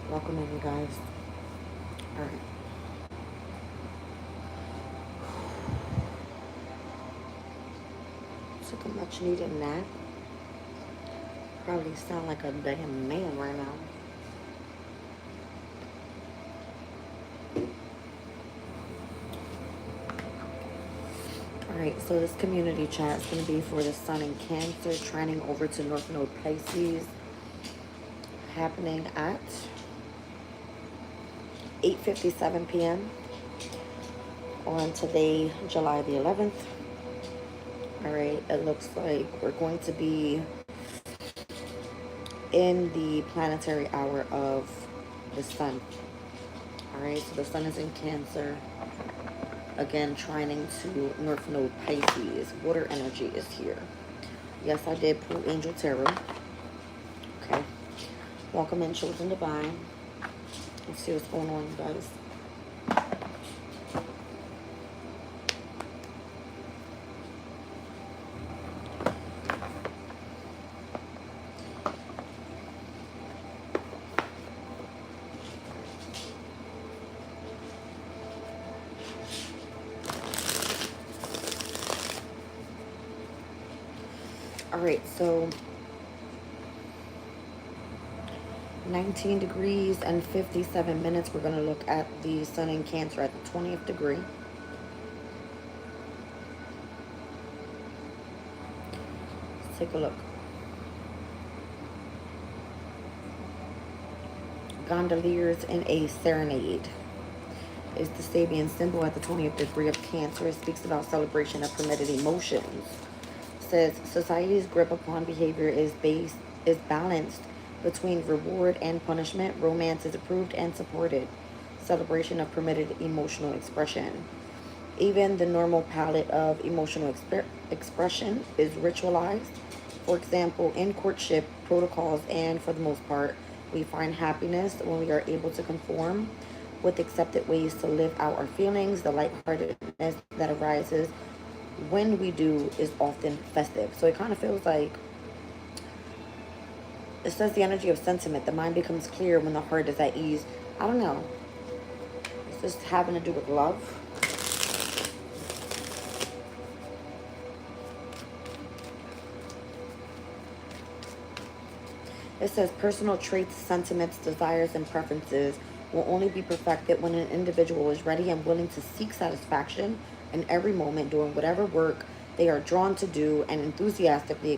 Welcome in, you guys. All right. Took a much needed nap. Probably sound like a damn man right now. All right, so this community chat is going to be for the Sun in Cancer, trending over to North Node Pisces, happening at 8:57 p.m. on today, July the 11th. All right, it looks like we're going to be in the planetary hour of the Sun. All right, so the Sun is in Cancer. Again, trining to North Node Pisces. Water energy is here. Yes, I did pull Angel Tarot. Okay. Welcome in, Chosen Divine. Let's see what's going on, you guys. All right, so 19 degrees and 57 minutes. We're going to look at the Sun in Cancer at the 20th degree. Let's take a look. Gondoliers in a Serenade is the Sabian symbol at the 20th degree of Cancer. It speaks about celebration of permitted emotions. Says society's grip upon behavior is balanced between reward and punishment. Romance is approved and supported. Celebration of permitted emotional expression. Even the normal palette of emotional expression is ritualized. For example, in courtship protocols, and for the most part, we find happiness when we are able to conform with accepted ways to live out our feelings. The lightheartedness that arises when we do is often festive. So it kind of feels like, it says the energy of sentiment. The mind becomes clear when the heart is at ease. I don't know. Is this having to do with love? It says personal traits, sentiments, desires, and preferences will only be perfected when an individual is ready and willing to seek satisfaction in every moment, doing whatever work they are drawn to do, and enthusiastically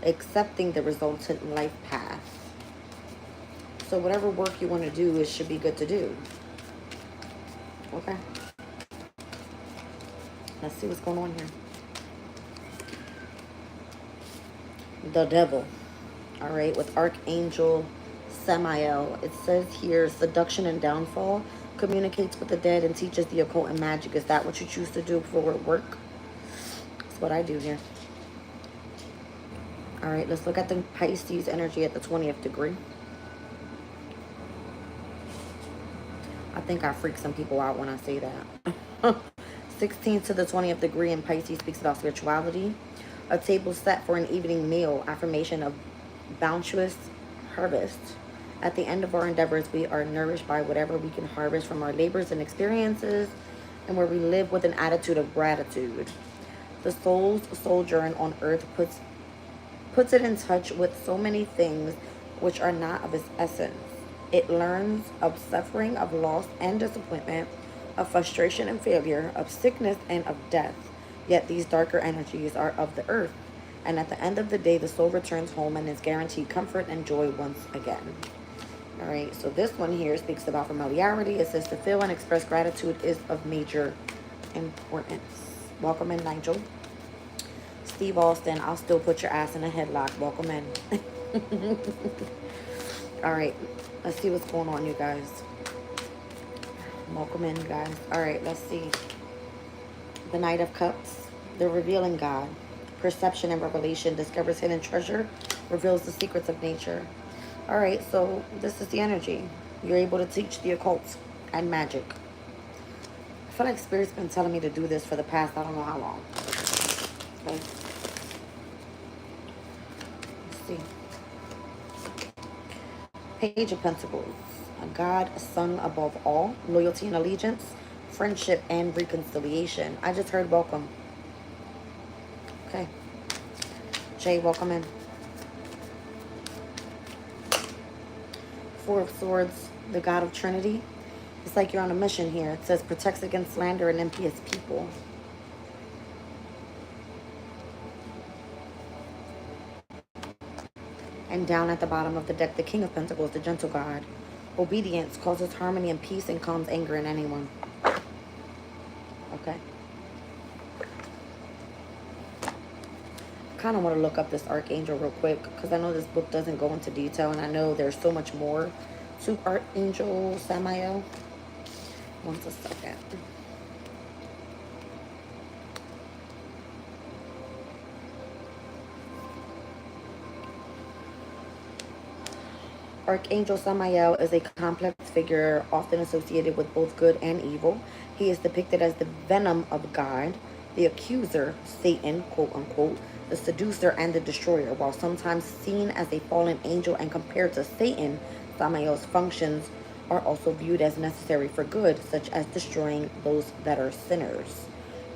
accepting the resultant life path. So whatever work you want to do, it should be good to do. Okay. Let's see what's going on here. The Devil. All right, with Archangel Samael. It says here, seduction and downfall, communicates with the dead and teaches the occult and magic. Is that what you choose to do for work? That's what I do here. All right, let's look at the Pisces energy at the 20th degree. I think I freak some people out when I say that. 16th to the 20th degree in Pisces speaks about spirituality. A table set for an evening meal, affirmation of bounteous harvest. At the end of our endeavors, we are nourished by whatever we can harvest from our labors and experiences, and where we live with an attitude of gratitude. The soul's sojourn on earth puts it in touch with so many things which are not of its essence. It learns of suffering, of loss and disappointment, of frustration and failure, of sickness and of death. Yet these darker energies are of the earth. And at the end of the day, the soul returns home and is guaranteed comfort and joy once again. All right, so this one here speaks about familiarity. It says to feel and express gratitude is of major importance. Welcome in, Nigel. Steve Austin, I'll still put your ass in a headlock. Welcome in. All right, let's see what's going on, you guys. Welcome in, guys. All right, let's see. The Knight of Cups, the revealing God. Perception and revelation, discovers hidden treasure, reveals the secrets of nature. All right, so this is the energy. You're able to teach the occult and magic. I feel like Spirit's been telling me to do this for the past, I don't know how long. Okay. Let's see. Page of Pentacles. A God sung above all. Loyalty and allegiance. Friendship and reconciliation. I just heard welcome. Okay. Jay, welcome in. Four of Swords. The God of Trinity. It's like you're on a mission here. It says protects against slander and impious people. And down at the bottom of the deck, the King of Pentacles, the gentle God. Obedience causes harmony and peace and calms anger in anyone. Okay. Kind of want to look up this Archangel real quick because I know this book doesn't go into detail and I know there's so much more to Archangel Samael. One second. Archangel Samael is a complex figure often associated with both good and evil. He is depicted as the venom of God, the accuser, Satan, quote unquote, the seducer and the destroyer. While sometimes seen as a fallen angel and compared to Satan, Samael's functions are also viewed as necessary for good, such as destroying those that are sinners.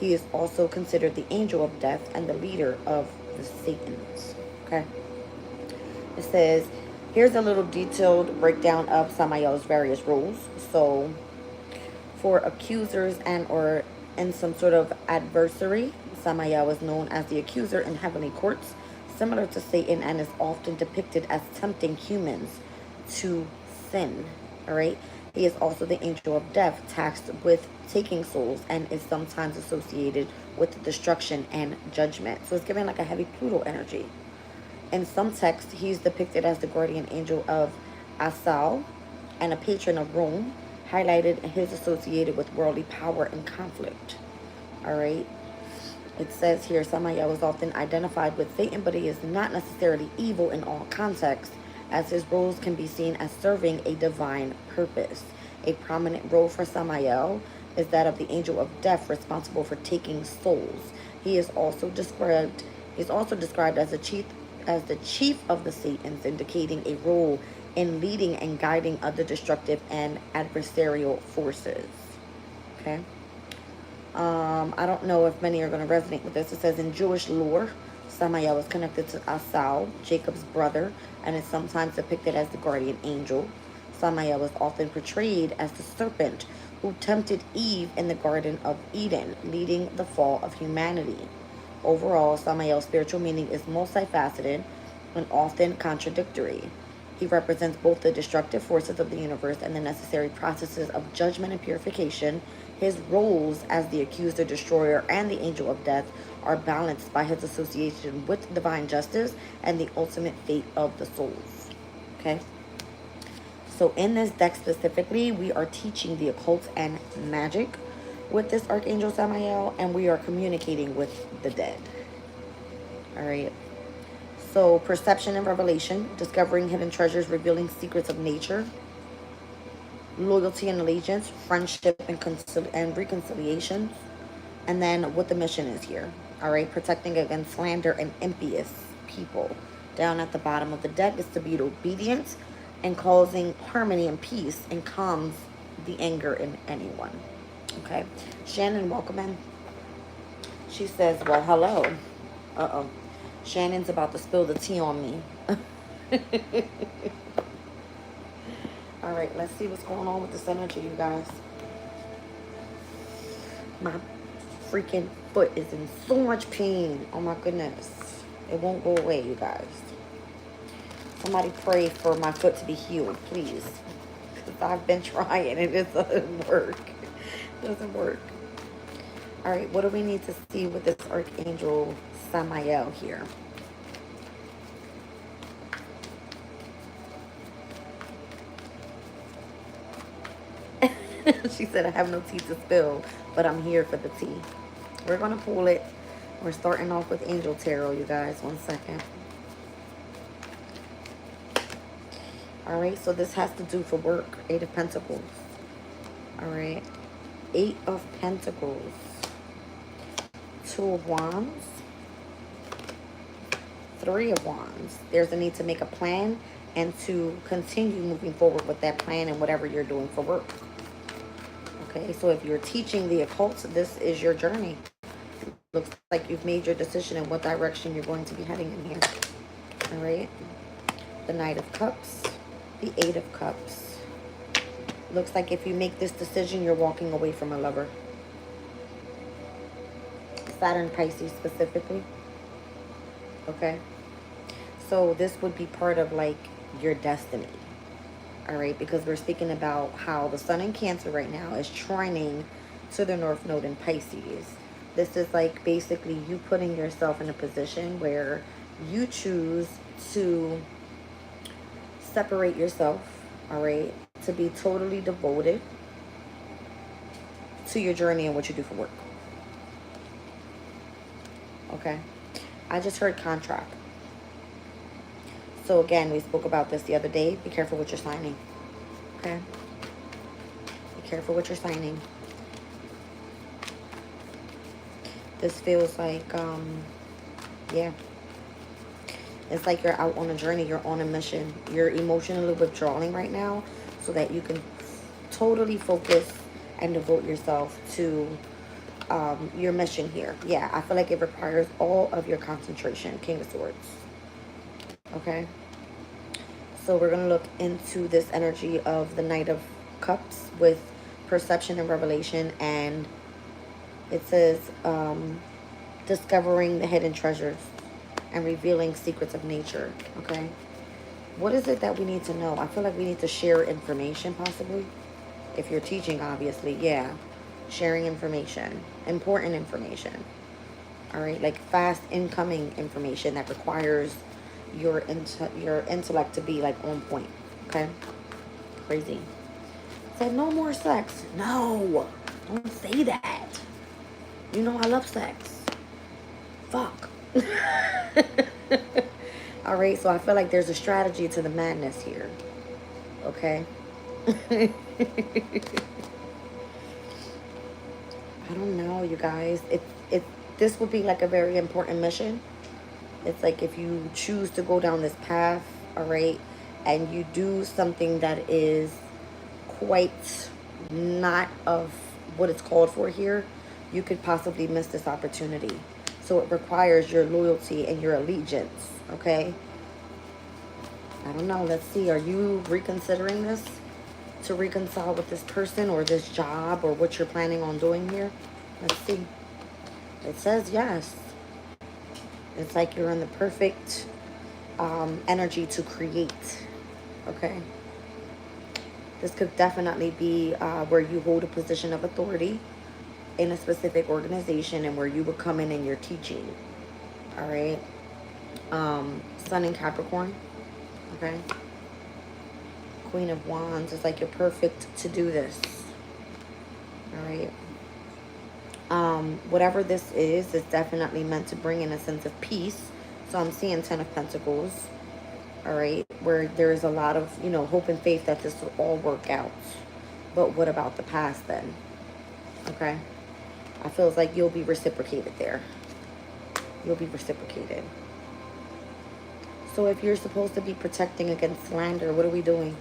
He is also considered the angel of death and the leader of the Satans. Okay. It says, here's a little detailed breakdown of Samael's various roles. So, for accusers and some sort of adversary, Samael is known as the accuser in heavenly courts, similar to Satan, and is often depicted as tempting humans to sin. All right. He is also the angel of death, tasked with taking souls, and is sometimes associated with destruction and judgment. So it's giving like a heavy Pluto energy. In some texts, he's depicted as the guardian angel of Asal and a patron of Rome, highlighted his associated with worldly power and conflict. All right. It says here, Samael is often identified with Satan, but he is not necessarily evil in all contexts, as his roles can be seen as serving a divine purpose. A prominent role for Samael is that of the angel of death, responsible for taking souls. He is also described as the chief of the Satans, indicating a role in leading and guiding other destructive and adversarial forces. Okay. I don't know if many are going to resonate with this. It says in Jewish lore, Samael is connected to Asal, Jacob's brother, and is sometimes depicted as the guardian angel. Samael is often portrayed as the serpent who tempted Eve in the Garden of Eden, leading the fall of humanity. Overall, Samael's spiritual meaning is multifaceted and often contradictory. He represents both the destructive forces of the universe and the necessary processes of judgment and purification. His roles as the accuser, destroyer, and the angel of death are balanced by his association with divine justice and the ultimate fate of the souls. Okay? So in this deck specifically, we are teaching the occult and magic with this Archangel Samael, and we are communicating with the dead. All right. So perception and revelation, discovering hidden treasures, revealing secrets of nature, loyalty and allegiance, friendship and reconciliation, and then what the mission is here. All right. Protecting against slander and impious people. Down at the bottom of the deck is to be obedient and causing harmony and peace and calms the anger in anyone. Okay. Shannon, welcome in. She says, well, hello. Uh-oh. Shannon's about to spill the tea on me. All right, let's see what's going on with this energy, you guys. My freaking foot is in so much pain. Oh, my goodness. It won't go away, you guys. Somebody pray for my foot to be healed, please. Because I've been trying and it doesn't work. It doesn't work. All right, what do we need to see with this Archangel Samael here? She said, I have no tea to spill, but I'm here for the tea. We're going to pull it. We're starting off with Angel Tarot, you guys. 1 second. All right, so this has to do for work. 8 of Pentacles. All right. 8 of Pentacles. 2 of Wands. 3 of Wands. There's a need to make a plan and to continue moving forward with that plan and whatever you're doing for work. Okay, so if you're teaching the occult, this is your journey. Looks like you've made your decision in what direction you're going to be heading in here. All right, the Knight of Cups, the Eight of Cups. Looks like if you make this decision, you're walking away from a lover. Saturn, Pisces specifically. Okay, so this would be part of like your destiny. All right, because we're speaking about how the Sun in Cancer right now is trining to the North Node in Pisces. This is like basically you putting yourself in a position where you choose to separate yourself, all right, to be totally devoted to your journey and what you do for work. Okay, I just heard contract. So again, we spoke about this the other day. Be careful what you're signing. Okay, be careful what you're signing. This feels like yeah, it's like you're out on a journey, you're on a mission, you're emotionally withdrawing right now so that you can totally focus and devote yourself to your mission here. Yeah, I feel like it requires all of your concentration. King of Swords. Okay, so we're going to look into this energy of the Knight of Cups with perception and revelation, and it says discovering the hidden treasures and revealing secrets of nature. Okay, what is it that we need to know? I feel like we need to share information, possibly. If you're teaching, obviously, yeah, sharing information, important information. All right, like fast incoming information that requires your intellect to be like on point. Okay, crazy. Said no more sex. No, don't say that. You know I love sex. Fuck. All right, so I feel like there's a strategy to the madness here. Okay. I don't know, you guys. This would be like a very important mission. It's like if you choose to go down this path, all right, and you do something that is quite not of what it's called for here, you could possibly miss this opportunity. So it requires your loyalty and your allegiance, okay? I don't know. Let's see. Are you reconsidering this to reconcile with this person or this job or what you're planning on doing here? Let's see. It says yes. It's like you're in the perfect energy to create, okay? This could definitely be where you hold a position of authority in a specific organization and where you would come in and you're teaching. All right. Sun in Capricorn. Okay. Queen of Wands is like you're perfect to do this. All right. Whatever this is definitely meant to bring in a sense of peace. So I'm seeing 10 of Pentacles. All right. Where there is a lot of, you know, hope and faith that this will all work out. But what about the past then? Okay. I feel like you'll be reciprocated there. You'll be reciprocated. So if you're supposed to be protecting against slander, what are we doing?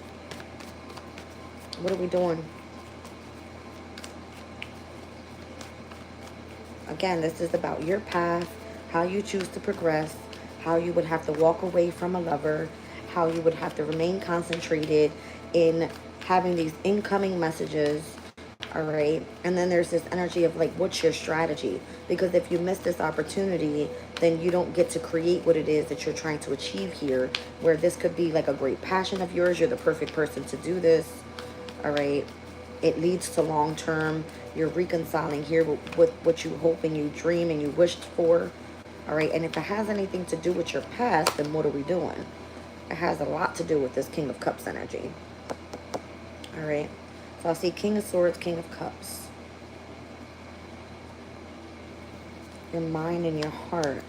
What are we doing? Again, this is about your path, how you choose to progress, how you would have to walk away from a lover, how you would have to remain concentrated in having these incoming messages. All right. And then there's this energy of like, what's your strategy? Because if you miss this opportunity, then you don't get to create what it is that you're trying to achieve here, where this could be like a great passion of yours. You're the perfect person to do this. All right. It leads to long term. You're reconciling here with what you hope and you dream and you wished for. All right. And if it has anything to do with your past, then what are we doing? It has a lot to do with this King of Cups energy. All right. So I see King of Swords, King of Cups. Your mind and your heart.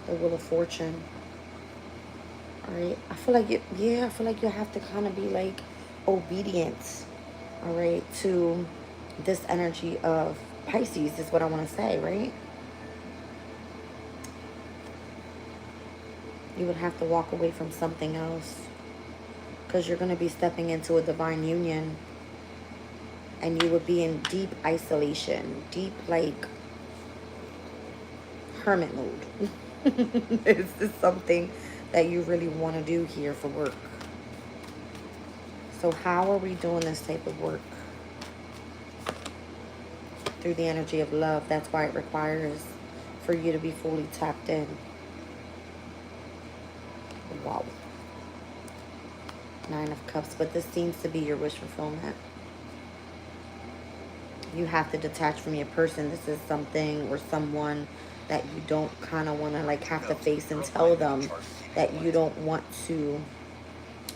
The Wheel of Fortune. All right. I feel like I feel like you have to kind of be like obedient, all right, to this energy of Pisces is what I want to say, right? You would have to walk away from something else because you're going to be stepping into a divine union, and you would be in deep isolation, deep, like, hermit mode. Is this something that you really want to do here for work? So how are we doing this type of work? Through the energy of love. That's why it requires for you to be fully tapped in. Wow. 9 of Cups. But this seems to be your wish fulfillment. You have to detach from your person. This is something or someone that you don't kind of want to, like, have to face and tell them that you don't want to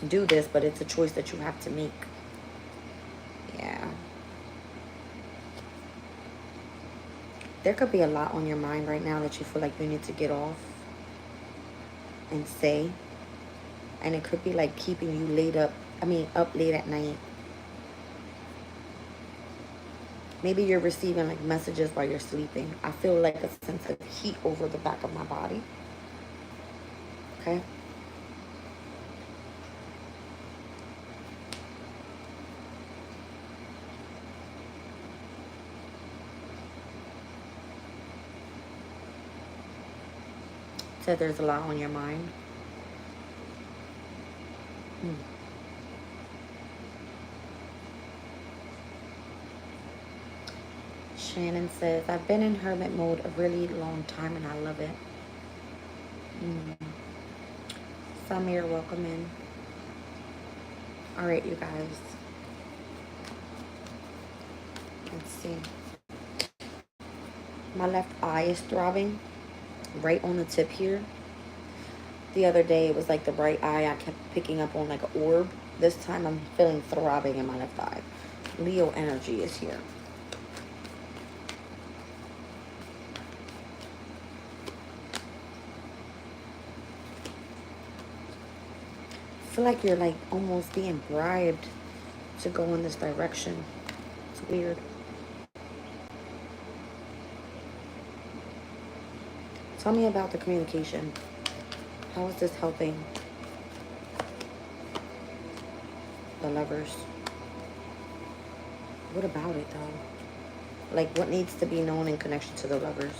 do this, but it's a choice that you have to make. Yeah. There could be a lot on your mind right now that you feel like you need to get off and say. And it could be like keeping you up late at night. Maybe you're receiving like messages while you're sleeping. I feel like a sense of heat over the back of my body. Okay. So there's a lot on your mind. Shannon says, I've been in hermit mode a really long time and I love it. Samir, welcome in. All right, you guys. Let's see. My left eye is throbbing right on the tip here. The other day, it was like the right eye. I kept picking up on like an orb. This time, I'm feeling throbbing in my left eye. Leo energy is here. I feel like you're like almost being bribed to go in this direction. It's weird. Tell me about the communication. How is this helping the Lovers? What about it though? Like, what needs to be known in connection to the Lovers?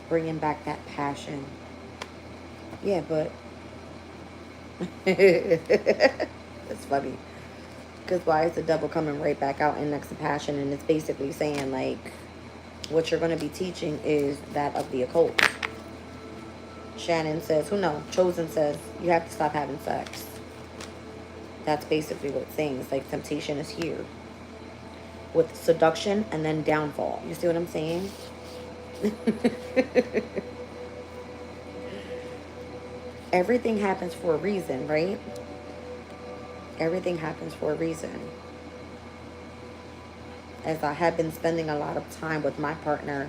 Bringing back that passion. Yeah, but it's funny. Because why is the Devil coming right back out in next to passion? And it's basically saying, like, what you're going to be teaching is that of the occult. Shannon says, who knows? Chosen says, you have to stop having sex. That's basically what it's saying. It's like temptation is here. With seduction and then downfall. You see what I'm saying? Everything happens for a reason, right? Everything happens for a reason. As I have been spending a lot of time with my partner,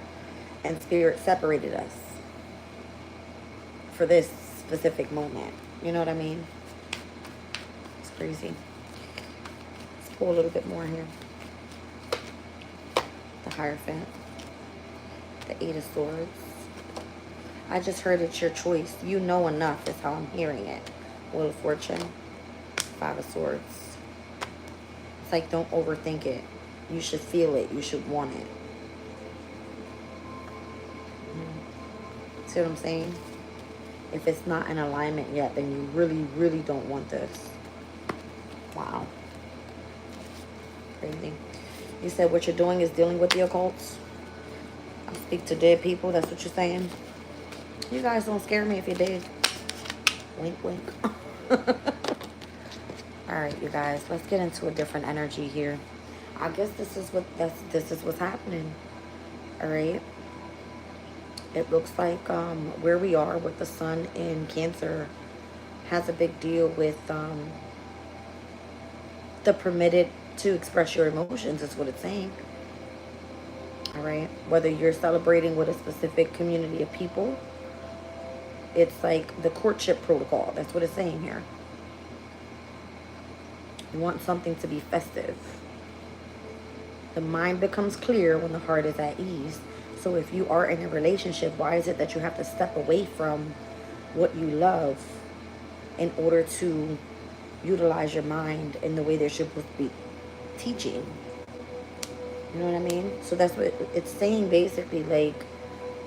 and Spirit separated us for this specific moment. You know what I mean? It's crazy. Let's pull a little bit more here. The Hierophant. The 8 of Swords. I just heard it's your choice. You know enough is how I'm hearing it. Wheel of Fortune. 5 of Swords. It's like, don't overthink it. You should feel it. You should want it. See what I'm saying? If it's not in alignment yet, then you really, really don't want this. Wow. Crazy. You said what you're doing is dealing with the occults. I speak to dead people. That's what you're saying. You guys don't scare me if you did. Wink, wink. All right, you guys. Let's get into a different energy here. I guess this is what's happening. All right. It looks like where we are with the sun in Cancer has a big deal with the permitted to express your emotions is what it's saying. All right. Whether you're celebrating with a specific community of people, it's like the courtship protocol. That's what it's saying here. You want something to be festive. The mind becomes clear when the heart is at ease. So So if you are in a relationship, why is it that you have to step away from what you love in order to utilize your mind in the way they're supposed to be teaching? You know what I mean? So that's what it's saying basically. Like,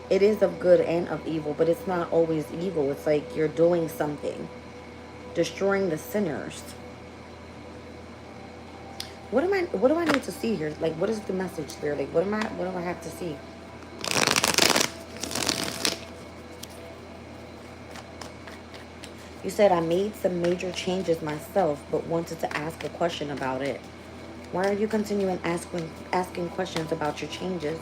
it is of good and of evil, but it's not always evil. It's like you're doing something, destroying the sinners. What do I need to see here? Like, what is the message there? Like, what do I have to see? You said I made some major changes myself, but wanted to ask a question about it. Why are you continuing asking questions about your changes?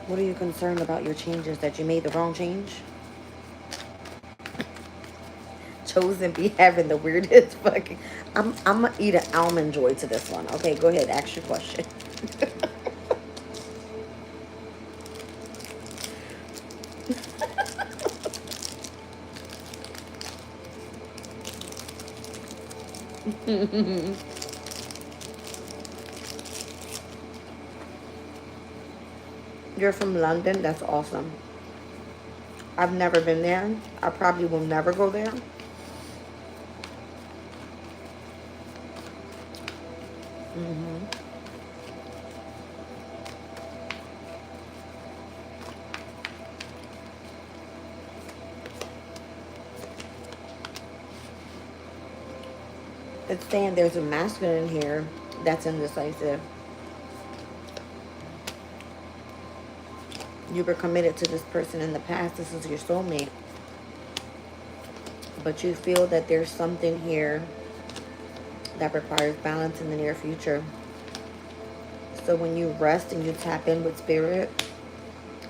What are you concerned about your changes? That you made the wrong change? Chosen be having the weirdest fucking... I'm gonna eat an almond joy to this one. Okay, go ahead, ask your question. You're from London? That's awesome. I've never been there. I probably will never go there. It's saying there's a masculine here that's indecisive. You were committed to this person in the past. This is your soulmate. But you feel that there's something here that requires balance in the near future. So when you rest and you tap in with spirit,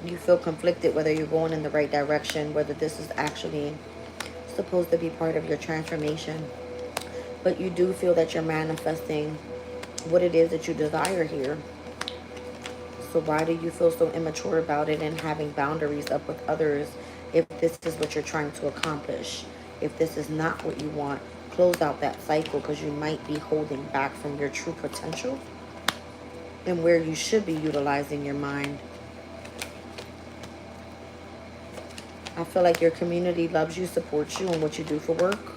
you feel conflicted whether you're going in the right direction, whether this is actually supposed to be part of your transformation. But you do feel that you're manifesting what it is that you desire here. So why do you feel so immature about it and having boundaries up with others if this is what you're trying to accomplish? If this is not what you want, close out that cycle, because you might be holding back from your true potential and where you should be utilizing your mind. I feel like your community loves you, supports you in what you do for work.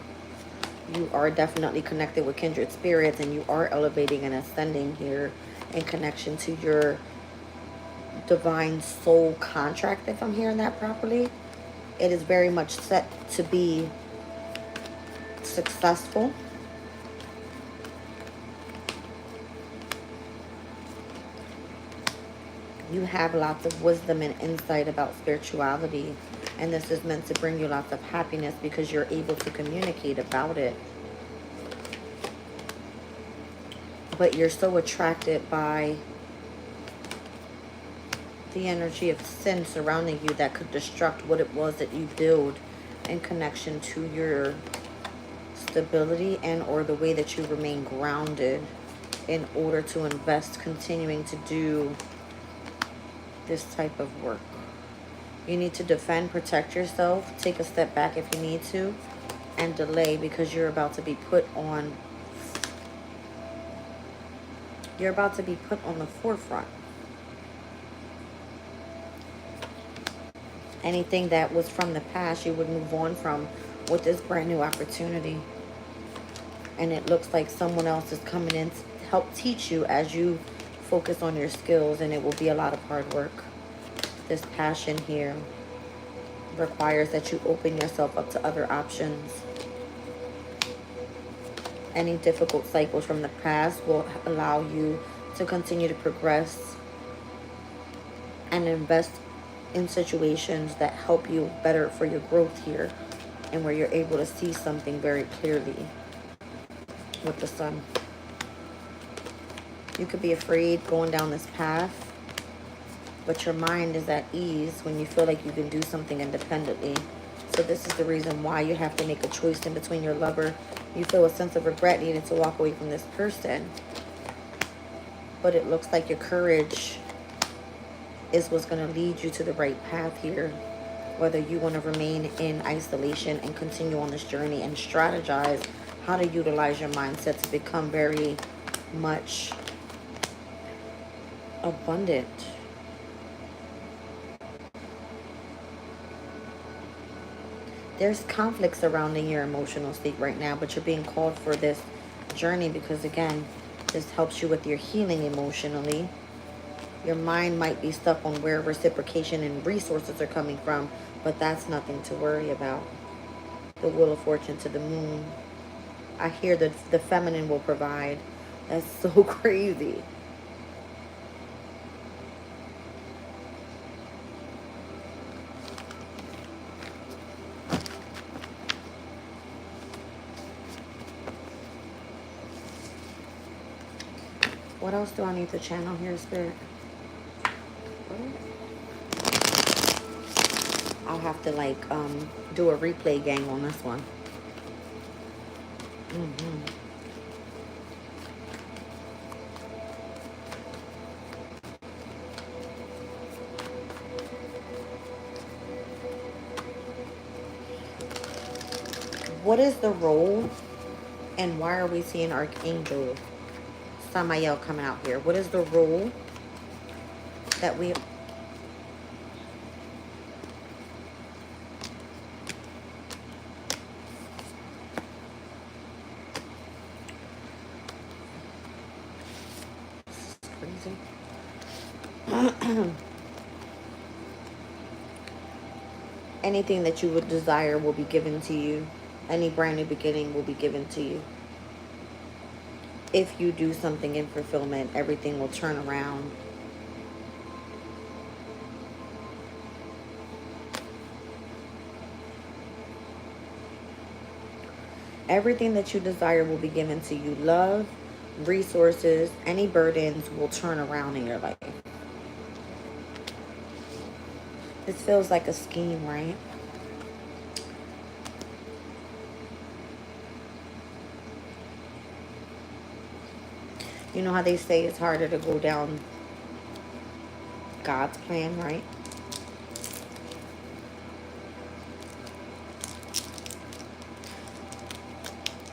You are definitely connected with kindred spirits, and you are elevating and ascending here in connection to your divine soul contract, if I'm hearing that properly. It is very much set to be successful. You have lots of wisdom and insight about spirituality, and this is meant to bring you lots of happiness because you're able to communicate about it. But you're so attracted by the energy of sin surrounding you that could destruct what it was that you build in connection to your stability and or the way that you remain grounded in order to invest continuing to do this type of work. You need to defend, protect yourself, take a step back if you need to, and delay because you're about to be put on the forefront. Anything that was from the past, you would move on from with this brand new opportunity. And it looks like someone else is coming in to help teach you as you focus on your skills, and it will be a lot of hard work. This passion here requires that you open yourself up to other options. Any difficult cycles from the past will allow you to continue to progress and invest in situations that help you better for your growth here, and where you're able to see something very clearly with the sun. You could be afraid going down this path, but your mind is at ease when you feel like you can do something independently. So this is the reason why you have to make a choice in between your lover. You feel a sense of regret needing to walk away from this person, but it looks like your courage is what's going to lead you to the right path here. Whether you want to remain in isolation and continue on this journey and strategize how to utilize your mindset to become very much abundant There's conflict surrounding your emotional state right now, but you're being called for this journey because, again, this helps you with your healing emotionally. Your mind might be stuck on where reciprocation and resources are coming from, but that's nothing to worry about. The Wheel of Fortune to the Moon. I hear that the feminine will provide. That's so crazy. What else do I need to channel here, Spirit? I'll have to like do a replay gang on this one. What is the role and why are we seeing Archangel Samael coming out here? What is the role that we... Crazy. Anything that you would desire will be given to you. Any brand new beginning will be given to you. If you do something in fulfillment, everything will turn around. Everything that you desire will be given to you. Love, resources, any burdens will turn around in your life. This feels like a scheme, right? You know how they say it's harder to go down God's plan, right?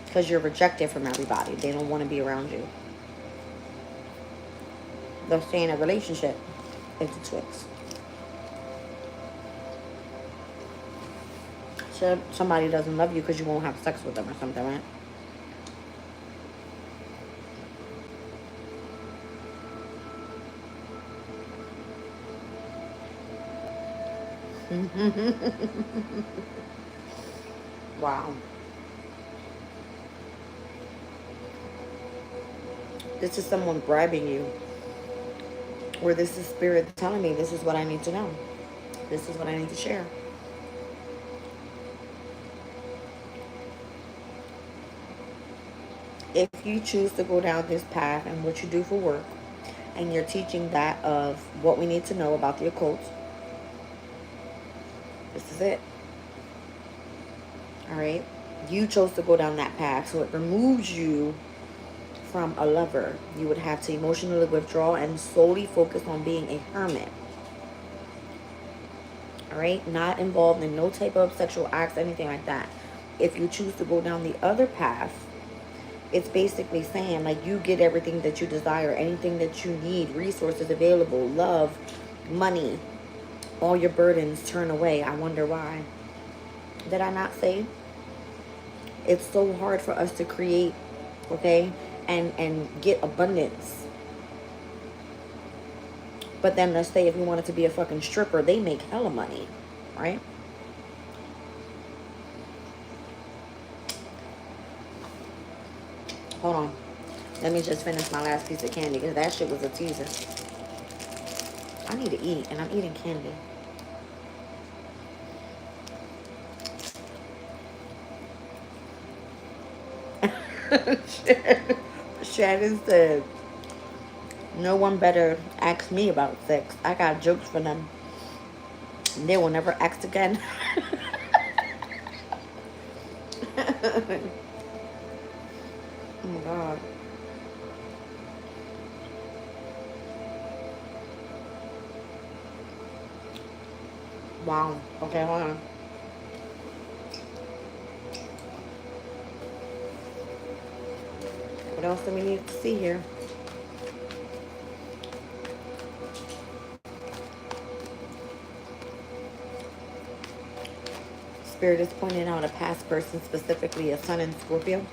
Because you're rejected from everybody. They don't want to be around you. They'll stay in a relationship if it's Twix. So somebody doesn't love you because you won't have sex with them or something, right? Wow. This is someone bribing you. Or this is spirit telling me this is what I need to know. This is what I need to share. If you choose to go down this path and what you do for work, and you're teaching that of what we need to know about the occult, this is it. All right? You chose to go down that path, so it removes you from a lover. You would have to emotionally withdraw and solely focus on being a hermit. All right? Not involved in no type of sexual acts, anything like that. If you choose to go down the other path, it's basically saying, like, you get everything that you desire, anything that you need, resources available, love, money, all your burdens turn away. I wonder why. Did I not say? It's so hard for us to create, okay, and get abundance. But then let's say if we wanted to be a fucking stripper, they make hella money, right? Hold on. Let me just finish my last piece of candy because that shit was a teaser. I need to eat, and I'm eating candy. Shannon said, no one better ask me about sex. I got jokes for them. They will never ask again. Oh my God. Wow. Okay, hold on. What else do we need to see here? Spirit is pointing out a past person, specifically a sun in Scorpio.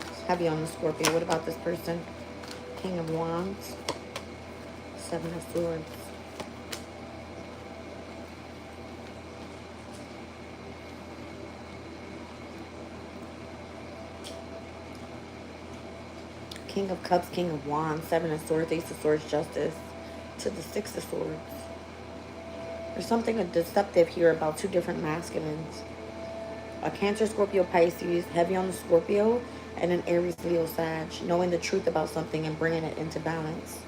It's heavy on the Scorpio. What about this person? King of Wands. Seven of Swords. King of Cups, King of Wands, Seven of Swords, Ace of Swords, Justice, to the Six of Swords. There's something deceptive here about two different masculines. A Cancer, Scorpio, Pisces, heavy on the Scorpio, and an Aries, Leo, Sag. Knowing the truth about something and bringing it into balance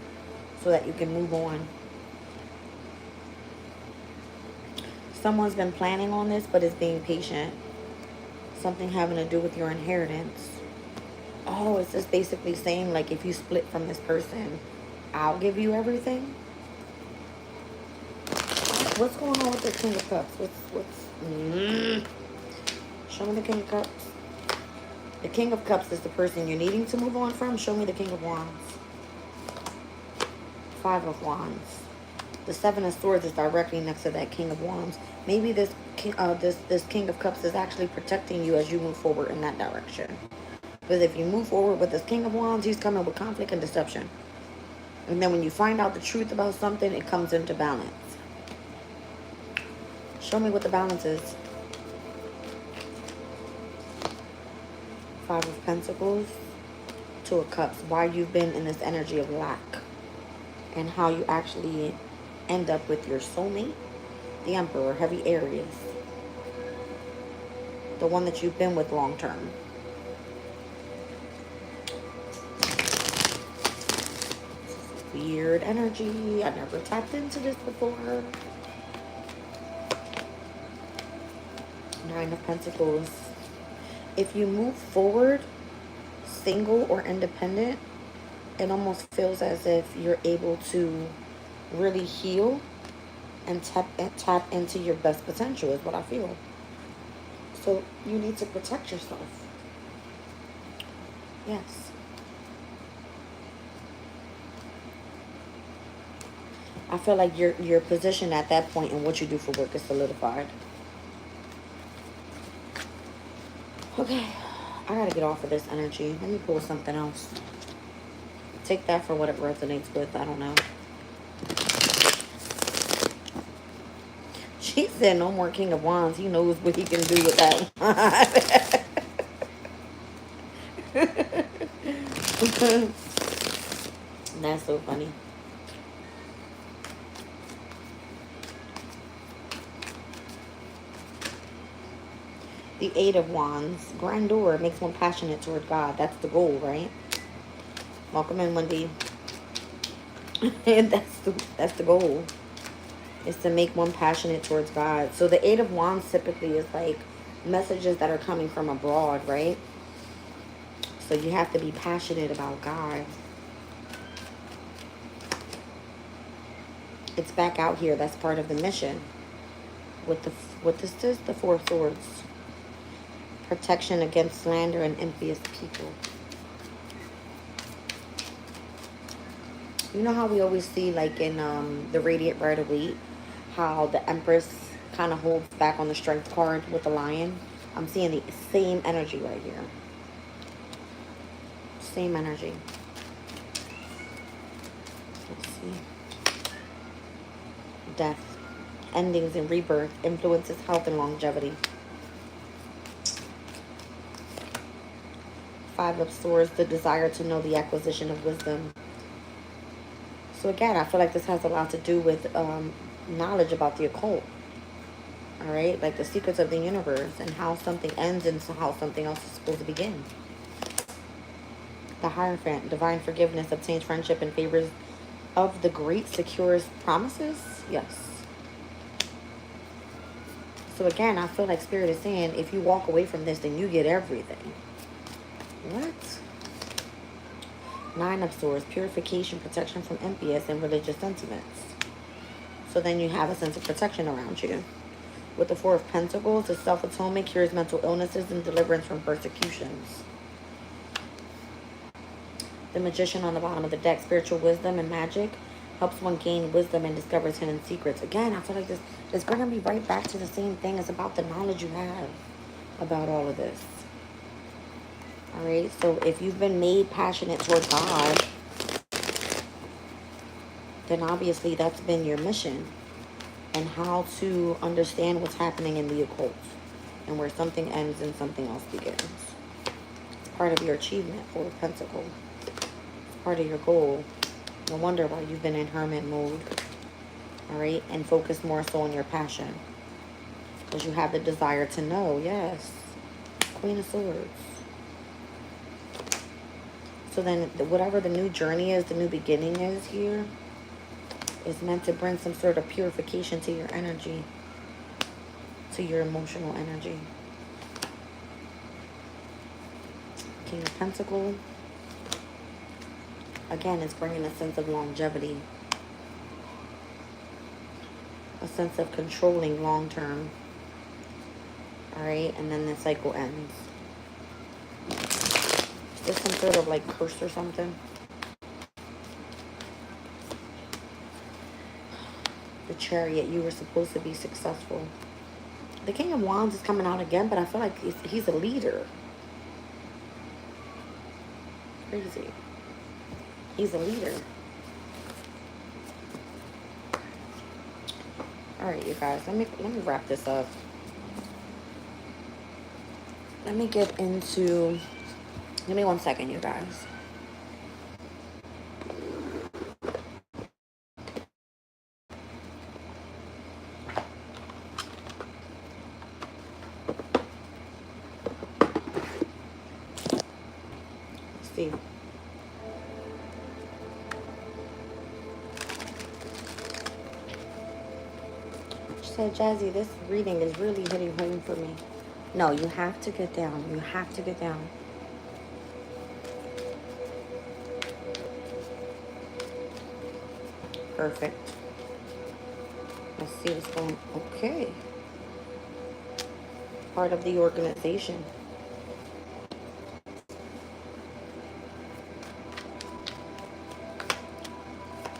so that you can move on. Someone's been planning on this, but is being patient. Something having to do with your inheritance. Oh, it's just basically saying, like, if you split from this person, I'll give you everything. What's going on with the King of Cups? Show me the King of Cups. The King of Cups is the person you're needing to move on from. Show me the King of Wands. Five of Wands. The Seven of Swords is directly next to that King of Wands. Maybe this King of Cups is actually protecting you as you move forward in that direction. Because if you move forward with this King of Wands, he's coming with conflict and deception. And then when you find out the truth about something, it comes into balance. Show me what the balance is. Five of Pentacles. Two of Cups. Why you've been in this energy of lack. And how you actually end up with your soulmate. The Emperor, heavy Aries. The one that you've been with long term. Weird energy. I never tapped into this before. Nine of Pentacles. If you move forward, single or independent, it almost feels as if you're able to really heal and tap into your best potential is what I feel. So you need to protect yourself. Yes. I feel like your position at that point and what you do for work is solidified. Okay, I gotta get off of this energy. Let me pull something else. Take that for what it resonates with. I don't know. She said no more King of Wands. He knows what he can do with that. That's so funny. The Eight of Wands. Grandeur makes one passionate toward God. That's the goal, right? Welcome in, Wendy. that's the goal. Is to make one passionate towards God. So the Eight of Wands typically is like messages that are coming from abroad, right? So you have to be passionate about God. It's back out here. That's part of the mission. What this is? The Four of Swords. Protection against slander and envious people. You know how we always see, like in the Radiant Rider-Waite, how the Empress kind of holds back on the Strength card with the Lion? I'm seeing the same energy right here. Same energy. Let's see. Death. Endings and rebirth. Influences health and longevity. Five of Swords. The desire to know, the acquisition of wisdom. So again, I feel like this has a lot to do with knowledge about the occult. All right? Like the secrets of the universe and how something ends and how something else is supposed to begin. The Hierophant. Divine forgiveness obtains friendship and favors of the great, secures promises. Yes. So again, I feel like Spirit is saying, if you walk away from this, then you get everything. What? Nine of Swords, purification, protection from envious and religious sentiments. So then you have a sense of protection around you. With the Four of Pentacles, the self-atonement cures mental illnesses and deliverance from persecutions. The Magician on the bottom of the deck, spiritual wisdom and magic Helps one gain wisdom and discovers hidden secrets. Again, I feel like this is bringing me right back to the same thing. It's about the knowledge you have about all of this. All right, so if you've been made passionate toward God, then obviously that's been your mission, and how to understand what's happening in the occult and where something ends and something else begins. It's part of your achievement for Pentacle. It's part of your goal. No wonder why you've been in hermit mode. All right, and focus more so on your passion, because you have the desire to know. Yes, Queen of Swords. So then whatever the new journey is, the new beginning is here, is meant to bring some sort of purification to your energy, to your emotional energy. King of Pentacles. Again, it's bringing a sense of longevity. A sense of controlling long term. Alright, and then the cycle ends. Is this some sort of like curse or something? The Chariot, you were supposed to be successful. The King of Wands is coming out again, but I feel like he's a leader. Crazy. He's a leader. All right, you guys, let me wrap this up. Let me get into, give me 1 second, you guys. Let's see. She said, Jazzy, this reading is really hitting home for me. No, you have to get down. You have to get down. Perfect. Let's see what's going on. Okay. Part of the organization.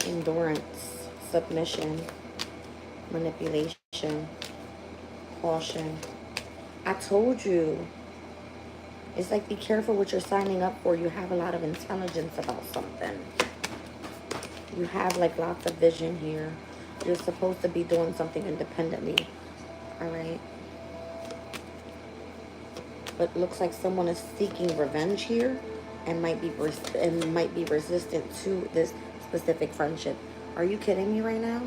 Endurance, submission, manipulation, caution. I told you. It's like, be careful what you're signing up for. You have a lot of intelligence about something. You have like lots of vision here. You're supposed to be doing something independently. All right. But looks like someone is seeking revenge here and might be resistant to this specific friendship. Are you kidding me right now?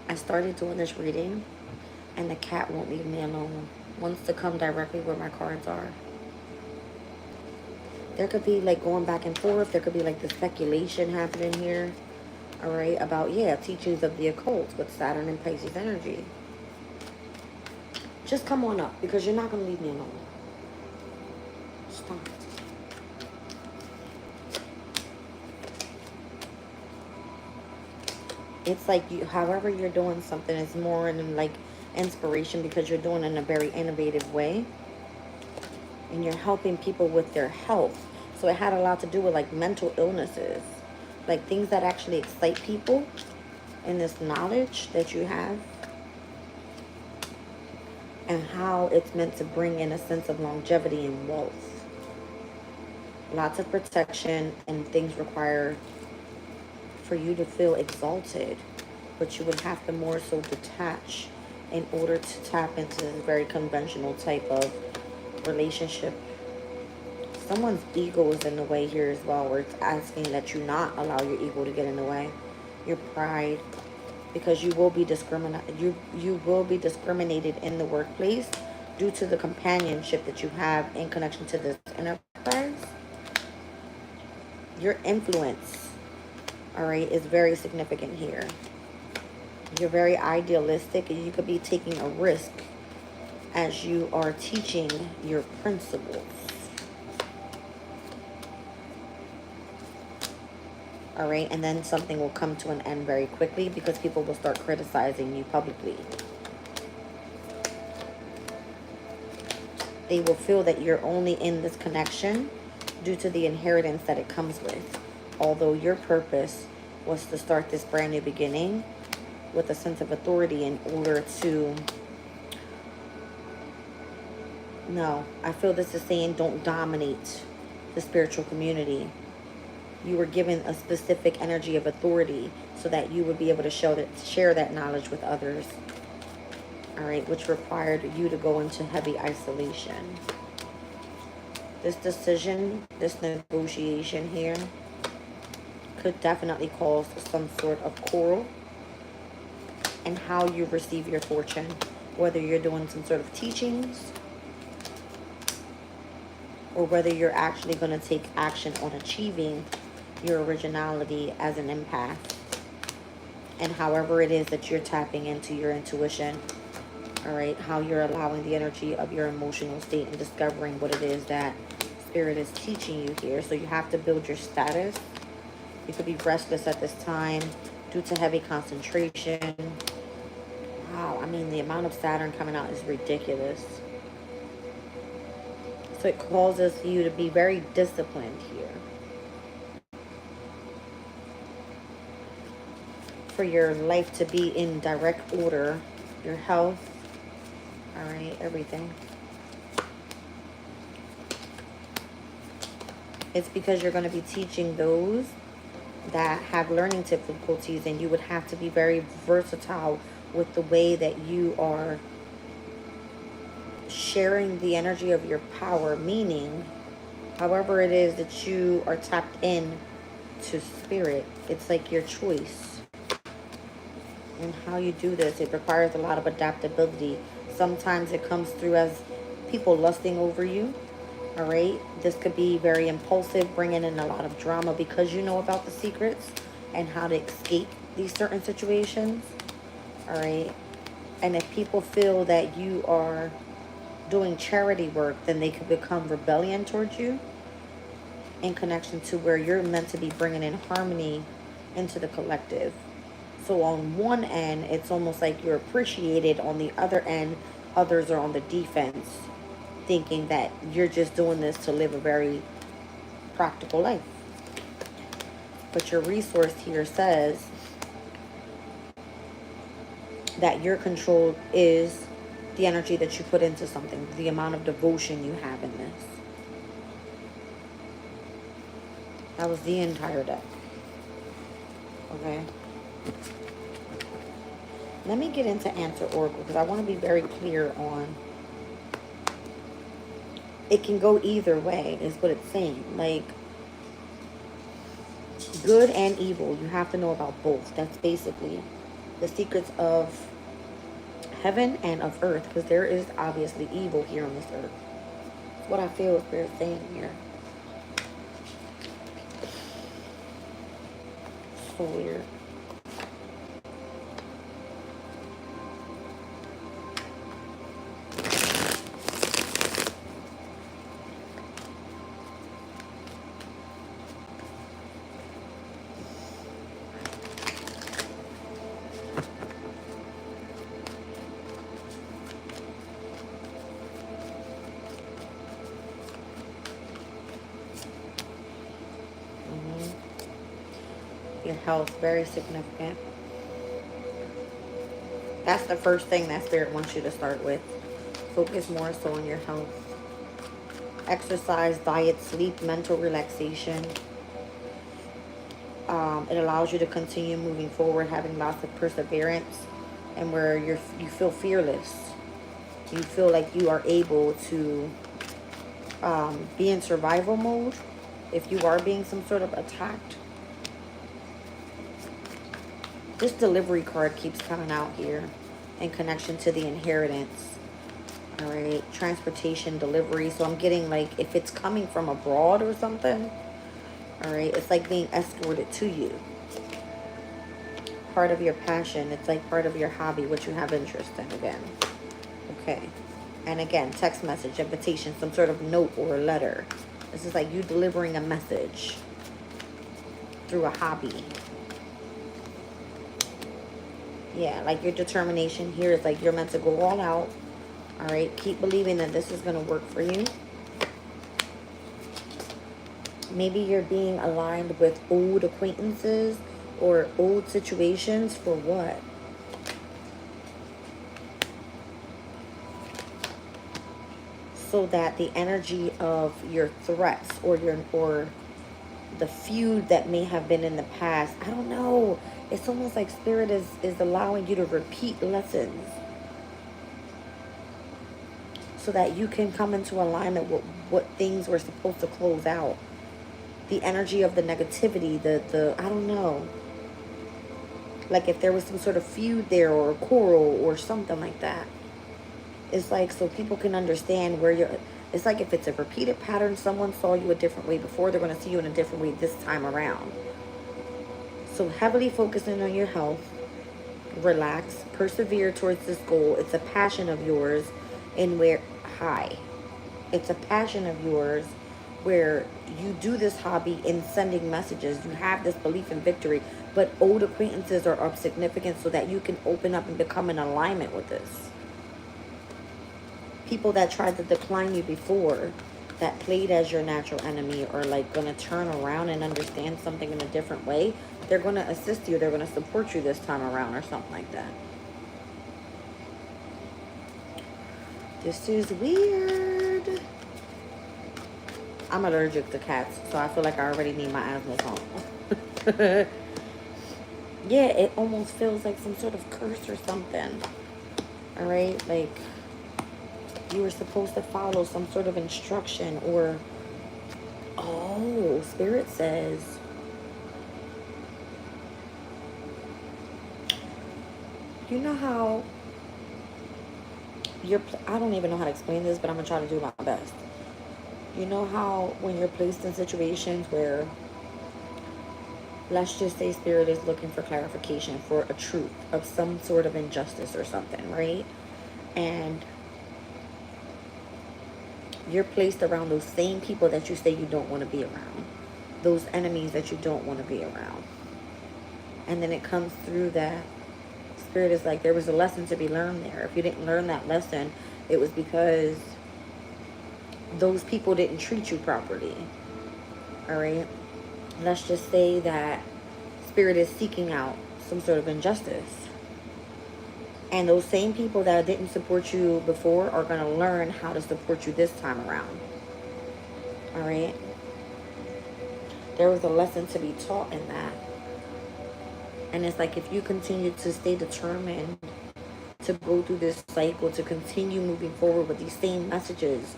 I started doing this reading and the cat won't leave me alone. Wants to come directly where my cards are. There could be like going back and forth. There could be like the speculation happening here. All right, about, yeah, teachings of the occult with Saturn and Pisces energy. Just come on up, because you're not going to leave me alone. Stop. It's like, you, however you're doing something, is more in like inspiration, because you're doing it in a very innovative way. And you're helping people with their health. So it had a lot to do with like mental illnesses. Like things that actually excite people. And this knowledge that you have. And how it's meant to bring in a sense of longevity and wealth. Lots of protection, and things require for you to feel exalted. But you would have to more so detach in order to tap into this very conventional type of relationship. Someone's ego is in the way here as well, where it's asking that you not allow your ego to get in the way. Your pride. Because you will be you will be discriminated in the workplace due to the companionship that you have in connection to this enterprise. Your influence, all right, is very significant here. You're very idealistic, and you could be taking a risk as you are teaching your principles. All right, and then something will come to an end very quickly, because people will start criticizing you publicly. They will feel that you're only in this connection due to the inheritance that it comes with. Although your purpose was to start this brand new beginning with a sense of authority in order to, no, I feel this is saying don't dominate the spiritual community. You were given a specific energy of authority so that you would be able to share that knowledge with others. All right, which required you to go into heavy isolation. This decision, this negotiation here could definitely cause some sort of quarrel in how you receive your fortune, whether you're doing some sort of teachings or whether you're actually going to take action on achieving your originality as an empath, and however it is that you're tapping into your intuition. All right, how you're allowing the energy of your emotional state and discovering what it is that Spirit is teaching you here. So you have to build your status. You could be restless at this time due to heavy concentration. Wow, I mean, the amount of Saturn coming out is ridiculous. So it causes you to be very disciplined here. For your life to be in direct order, your health, all right, everything. It's because you're going to be teaching those that have learning difficulties, and you would have to be very versatile with the way that you are sharing the energy of your power, meaning however it is that you are tapped in to Spirit, it's like your choice. And how you do this, it requires a lot of adaptability. Sometimes it comes through as people lusting over you. All right, this could be very impulsive, bringing in a lot of drama because you know about the secrets and how to escape these certain situations. All right, and if people feel that you are doing charity work, then they could become rebellion towards you in connection to where you're meant to be bringing in harmony into the collective. So on one end, it's almost like you're appreciated. On the other end, others are on the defense, thinking that you're just doing this to live a very practical life. But your resource here says that your control is the energy that you put into something, the amount of devotion you have in this. That was the entire deck. Okay. Let me get into Answer Oracle because I want to be very clear on, it can go either way is what it's saying. Like, good and evil, you have to know about both. That's basically the secrets of heaven and of earth, because there is obviously evil here on this earth. That's what I feel Spirit saying here. So weird. Your health, very significant. That's the first thing that Spirit wants you to start with. Focus more so on your health. Exercise, diet, sleep, mental relaxation. It allows you to continue moving forward, having lots of perseverance, and where you feel fearless. You feel like you are able to be in survival mode if you are being some sort of attacked. This delivery card keeps coming out here in connection to the inheritance. All right, transportation, delivery. So I'm getting like if it's coming from abroad or something. All right, it's like being escorted to you. Part of your passion. It's like part of your hobby, what you have interest in again. Okay. And again, text message, invitation, some sort of note or a letter. This is like you delivering a message through a hobby. Yeah, like your determination here is like you're meant to go all out. All right, keep believing that this is going to work for you. Maybe you're being aligned with old acquaintances or old situations for what? So that the energy of your threats or the feud that may have been in the past, I don't know. It's almost like spirit is allowing you to repeat lessons so that you can come into alignment with what things were supposed to close out. The energy of the negativity, the I don't know. Like if there was some sort of feud there or a quarrel or something like that. It's like so people can understand where you're. It's like if it's a repeated pattern, someone saw you a different way before, they're going to see you in a different way this time around. So heavily focusing on your health, relax, persevere towards this goal. It's a passion of yours and where high. It's a passion of yours where you do this hobby in sending messages. You have this belief in victory, but old acquaintances are of significance so that you can open up and become in alignment with this. People that tried to decline you before, that played as your natural enemy, are like going to turn around and understand something in a different way. They're going to assist you. They're going to support you this time around or something like that. This is weird. I'm allergic to cats, so I feel like I already need my asthma on. Yeah, it almost feels like some sort of curse or something. All right, like you were supposed to follow some sort of instruction or, oh, Spirit says, you know how I don't even know how to explain this, but I'm going to try to do my best. You know how when you're placed in situations where, let's just say Spirit is looking for clarification for a truth of some sort of injustice or something, right? And you're placed around those same people that you say you don't want to be around. Those enemies that you don't want to be around. And then it comes through that Spirit is like, there was a lesson to be learned there. If you didn't learn that lesson, it was because those people didn't treat you properly. All right? Let's just say that Spirit is seeking out some sort of injustice. And those same people that didn't support you before are going to learn how to support you this time around. All right? There was a lesson to be taught in that. And it's like if you continue to stay determined to go through this cycle, to continue moving forward with these same messages,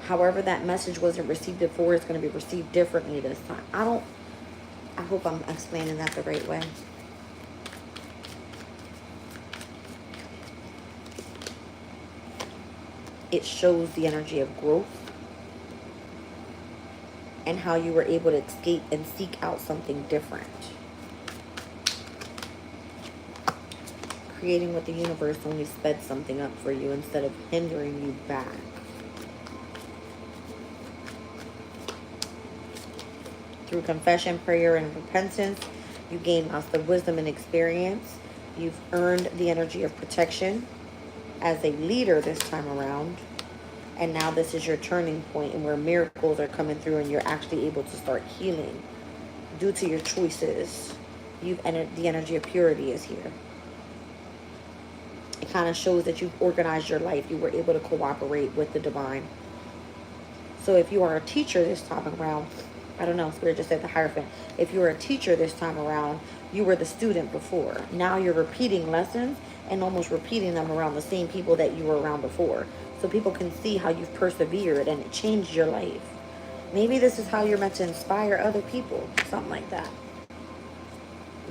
however that message wasn't received before, it's going to be received differently this time. I hope I'm explaining that the right way. It shows the energy of growth and how you were able to escape and seek out something different. Creating what the universe only sped something up for you instead of hindering you back. Through confession, prayer, and repentance, you gain lots of wisdom and experience. You've earned the energy of protection as a leader this time around. And now this is your turning point and where miracles are coming through and you're actually able to start healing due to your choices. You've entered the energy of purity is here. It kind of shows that you've organized your life. You were able to cooperate with the divine. So if you are a teacher this time around, I don't know, Spirit just said the Hierophant. If you were a teacher this time around, you were the student before. Now you're repeating lessons and almost repeating them around the same people that you were around before. So people can see how you've persevered and it changed your life. Maybe this is how you're meant to inspire other people. Something like that.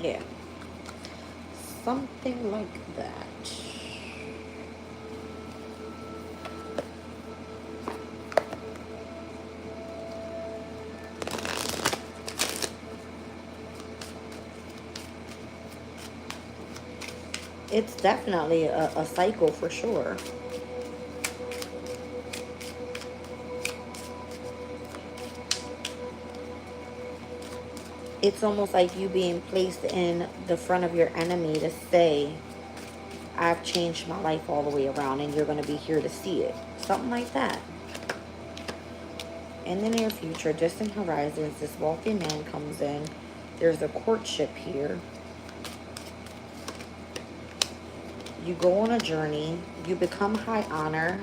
Yeah. Something like that. It's definitely a cycle for sure. It's almost like you being placed in the front of your enemy to say, I've changed my life all the way around and you're going to be here to see it. Something like that. In the near future, distant horizons, this wealthy man comes in There's a courtship here. You go on a journey. You become high honor.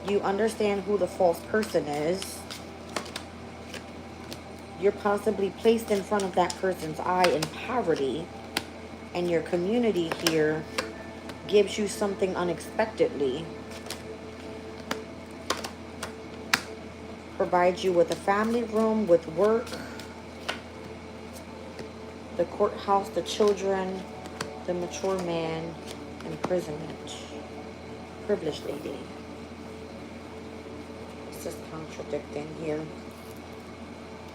You understand who the false person is. You're possibly placed in front of that person's eye in poverty. And your community here gives you something unexpectedly. Provides you with a family room, with work, the courthouse, the children, the mature man, imprisonment. Privileged lady. It's just contradicting here.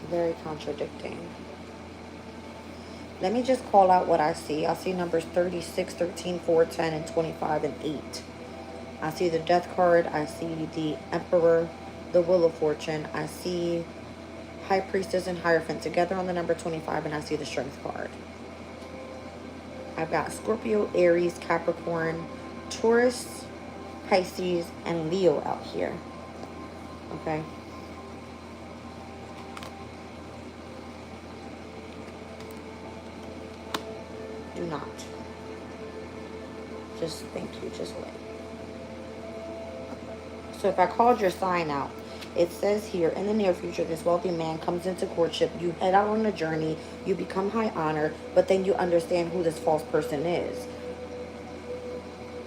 Very contradicting. Let me just call out what I see. I see numbers 36, 13, 4, 10, and 25, and 8. I see the death card. I see the emperor, the wheel of fortune. I see high priestess and hierophant together on the number 25, and I see the strength card. I've got Scorpio, Aries, Capricorn, Taurus, Pisces, and Leo out here. Okay. Do not. Just thank you. Just wait. So if I called your sign out, it says here, in the near future, this wealthy man comes into courtship. You head out on a journey. You become high honor, but then you understand who this false person is.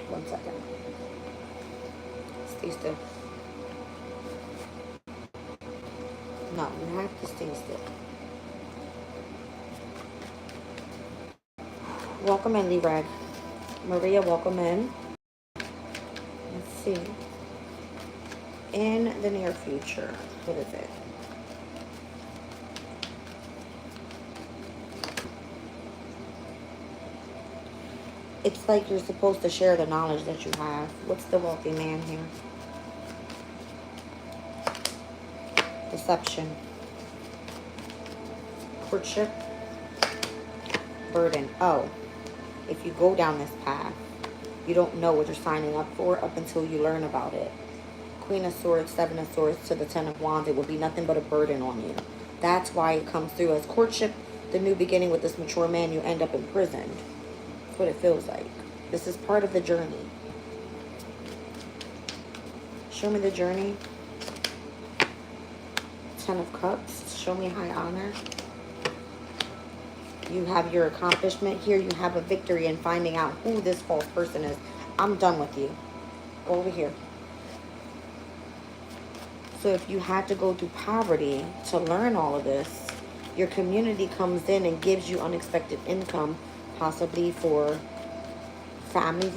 1 second. Stay still. No, you have to stay still. Welcome in, Lee-Rag. Maria, welcome in. Let's see. In the near future, what is it? It's like you're supposed to share the knowledge that you have. What's the wealthy man here? Deception. Courtship. Burden. Oh, if you go down this path, you don't know what you're signing up for up until you learn about it. Queen of Swords, Seven of Swords to the Ten of Wands. It will be nothing but a burden on you. That's why it comes through as courtship, the new beginning with this mature man. You end up imprisoned. That's what it feels like. This is part of the journey. Show me the journey. Ten of Cups. Show me high honor. You have your accomplishment here. You have a victory in finding out who this false person is. I'm done with you. Go over here. So if you had to go through poverty to learn all of this, your community comes in and gives you unexpected income, possibly for family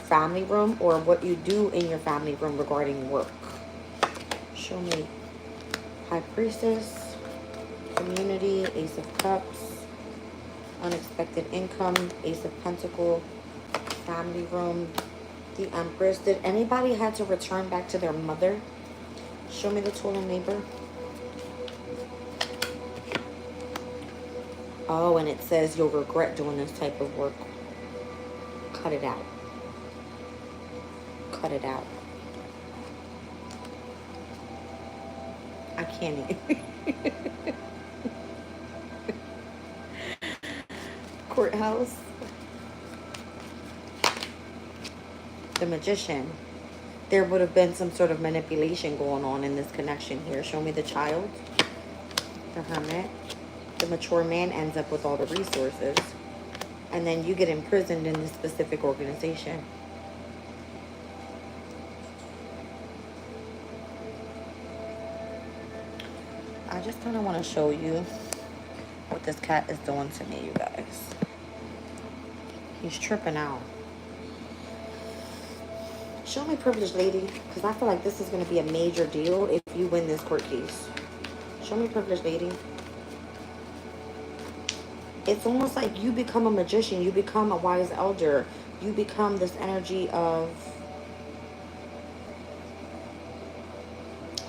family room, or what you do in your family room regarding work. Show me High Priestess, community, Ace of Cups, unexpected income, Ace of Pentacles, family room, the Empress. Did anybody had to return back to their mother? Show me the tool and labor. Oh, and it says you'll regret doing this type of work. Cut it out. Cut it out. I can't even. Courthouse. The Magician. There would have been some sort of manipulation going on in this connection here. Show me the Child. The Hermit. The mature man ends up with all the resources. And then you get imprisoned in this specific organization. I just kind of want to show you what this cat is doing to me, you guys. He's tripping out. Show me privileged lady, because I feel like this is going to be a major deal if you win this court case. Show me privileged lady. It's almost like you become a magician. You become a wise elder. You become this energy of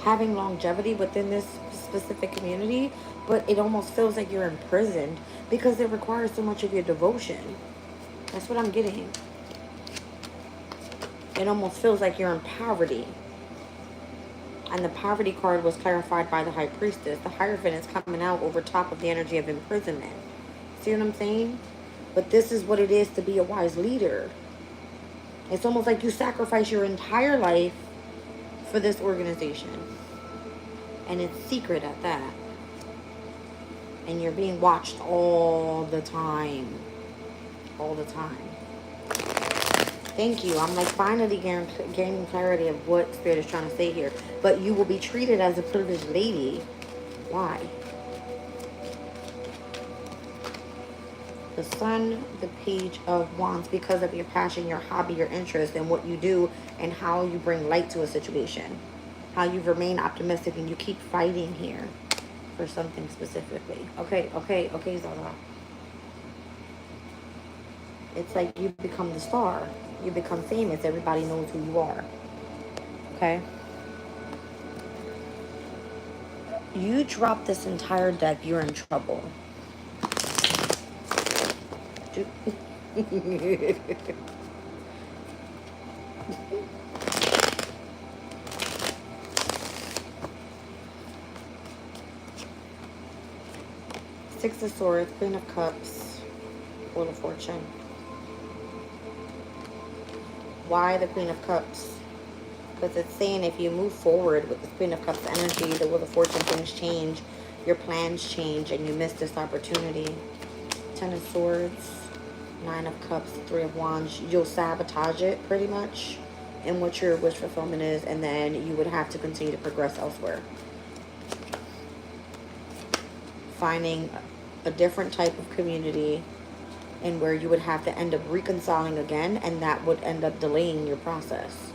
having longevity within this specific community, but it almost feels like you're imprisoned because it requires so much of your devotion. That's what I'm getting. It almost feels like you're in poverty. And the poverty card was clarified by the High Priestess. The Hierophant is coming out over top of the energy of imprisonment. See what I'm saying? But this is what it is to be a wise leader. It's almost like you sacrifice your entire life for this organization. And it's secret at that. And you're being watched all the time. All the time. Thank you. I'm like finally gaining clarity of what Spirit is trying to say here. But you will be treated as a privileged lady. Why? The Sun, the Page of Wands, because of your passion, your hobby, your interest, and what you do, and how you bring light to a situation. How you remain optimistic and you keep fighting here for something specifically. Okay, Zara. It's like you become the star. You become famous. Everybody knows who you are. Okay? You drop this entire deck, you're in trouble. Six of Swords, Queen of Cups, Wheel of Fortune. Why the Queen of Cups? Because it's saying if you move forward with the Queen of Cups energy, the Wheel of Fortune, things change, your plans change, and you miss this opportunity. Ten of Swords, Nine of Cups, Three of Wands. You'll sabotage it pretty much in what your wish fulfillment is, and then you would have to continue to progress elsewhere. Finding a different type of community, and where you would have to end up reconciling again, and that would end up delaying your process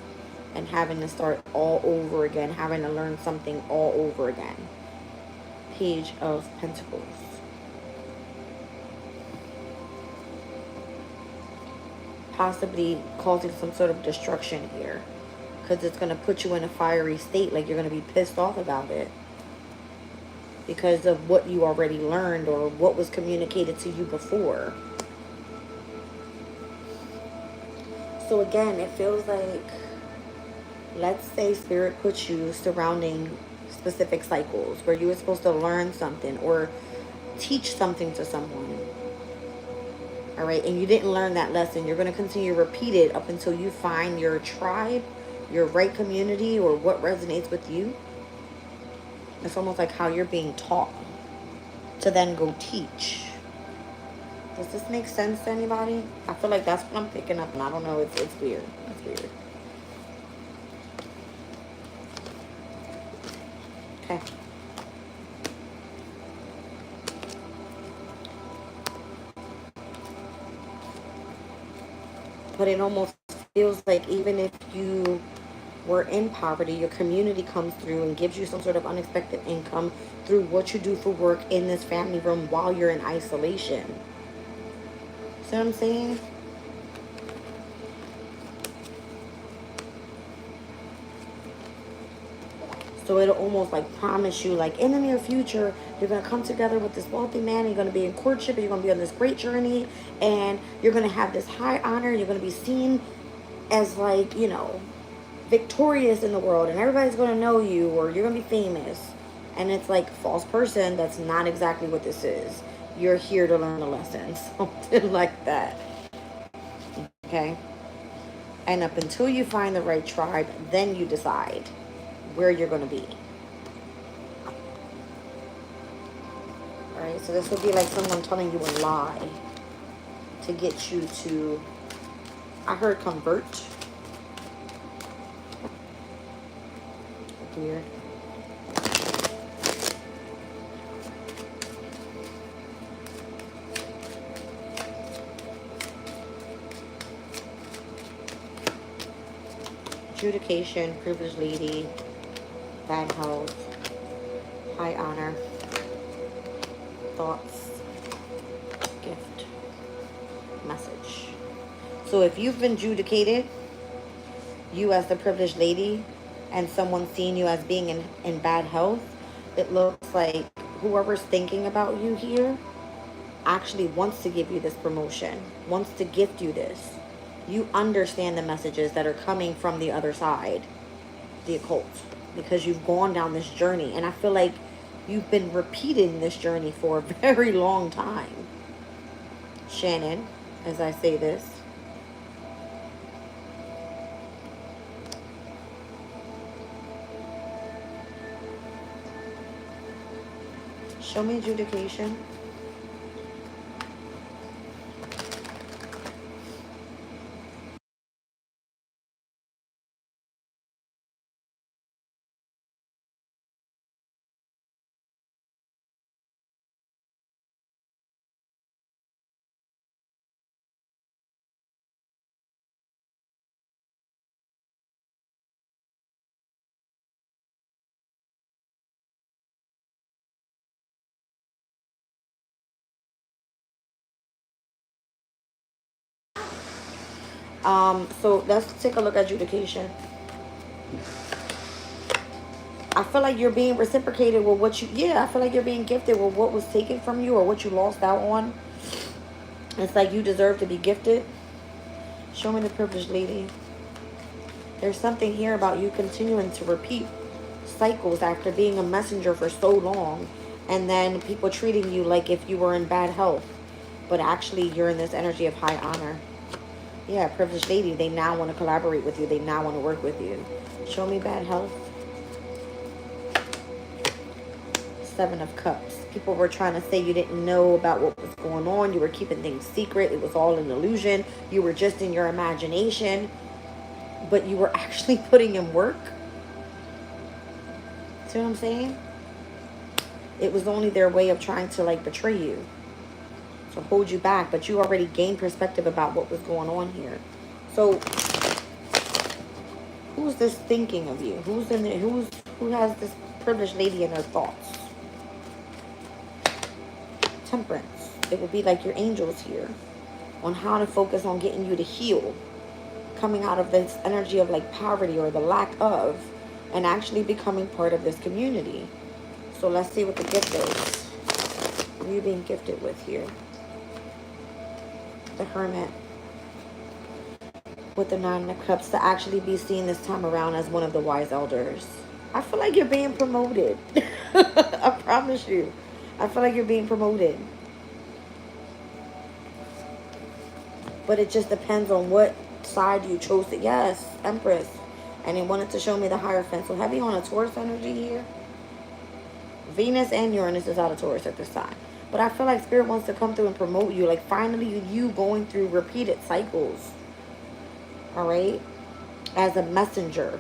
and having to start all over again, having to learn something all over again. Page of Pentacles. Possibly causing some sort of destruction here, because it's going to put you in a fiery state, like you're going to be pissed off about it because of what you already learned or what was communicated to you before. So again, it feels like, let's say Spirit puts you surrounding specific cycles where you were supposed to learn something or teach something to someone. All right, and you didn't learn that lesson. You're going to continue to repeat it up until you find your tribe, your right community, or what resonates with you. It's almost like how you're being taught to then go teach. Does this make sense to anybody? I feel like that's what I'm picking up, and I don't know. It's weird. It's weird. Okay. But it almost feels like even if you were in poverty, your community comes through and gives you some sort of unexpected income through what you do for work in this family room while you're in isolation. See what I'm saying? So it'll almost like promise you, like in the near future, you're going to come together with this wealthy man. You're going to be in courtship. And you're going to be on this great journey. And you're going to have this high honor. You're going to be seen as like, you know, victorious in the world. And everybody's going to know you, or you're going to be famous. And it's like false person. That's not exactly what this is. You're here to learn a lesson. Something like that. Okay? And up until you find the right tribe, then you decide where you're going to be. Alright, so this would be like someone telling you a lie to get you to, I heard convert. Weird. Adjudication, privileged lady, bad health, high honor, thoughts, gift, message. So if you've been adjudicated, you as the privileged lady, and someone seeing you as being in bad health, it looks like whoever's thinking about you here actually wants to give you this promotion, wants to gift you this. You understand the messages that are coming from the other side, the occult, because you've gone down this journey. And I feel like you've been repeating this journey for a very long time, Shannon, as I say this. Show me adjudication. So let's take a look at adjudication. I feel like you're being reciprocated with what you, yeah, I feel like you're being gifted with what was taken from you or what you lost out on. It's like you deserve to be gifted. Show me the privileged lady. There's something here about you continuing to repeat cycles after being a messenger for so long, and then people treating you like if you were in bad health, but actually you're in this energy of high honor. Yeah, privileged lady, they now want to collaborate with you. They now want to work with you. Show me bad health. Seven of Cups. People were trying to say you didn't know about what was going on. You were keeping things secret. It was all an illusion. You were just in your imagination, but you were actually putting in work. See what I'm saying? It was only their way of trying to like betray you, to hold you back, but you already gained perspective about what was going on here. So who's this thinking of you? Who's in there? Who has this privileged lady in their thoughts? Temperance. It would be like your angels here on how to focus on getting you to heal, coming out of this energy of like poverty or the lack of, and actually becoming part of this community. So let's see what the gift is. What are you being gifted with here? The Hermit with the Nine of Cups, to actually be seen this time around as one of the wise elders. I feel like you're being promoted. I promise you. I feel like you're being promoted. But it just depends on what side you chose to. Yes, Empress. And it wanted to show me the Hierophant. So heavy on a Taurus energy here. Venus and Uranus is out of Taurus at this time. But I feel like Spirit wants to come through and promote you. Like finally you going through repeated cycles. Alright? As a messenger.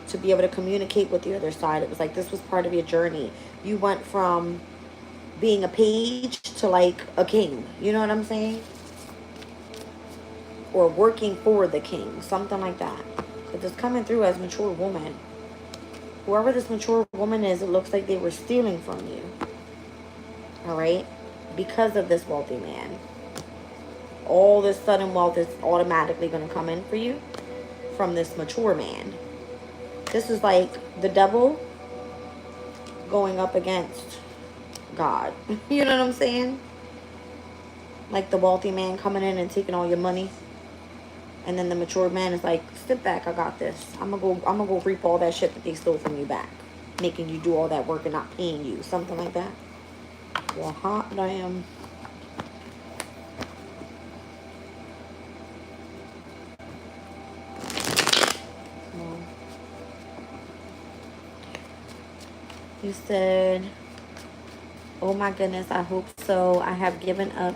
To be able to communicate with the other side. It was like this was part of your journey. You went from being a page to like a king. You know what I'm saying? Or working for the king. Something like that. But it's coming through as mature woman. Whoever this mature woman is, it looks like they were stealing from you. Alright? Because of this wealthy man. All this sudden wealth is automatically going to come in for you from this mature man. This is like the devil going up against God. You know what I'm saying? Like the wealthy man coming in and taking all your money. And then the mature man is like, step back, I got this. I'm gonna go reap all that shit that they stole from you back. Making you do all that work and not paying you. Something like that. Well, hot damn. You said, oh my goodness, I hope so. I have given up,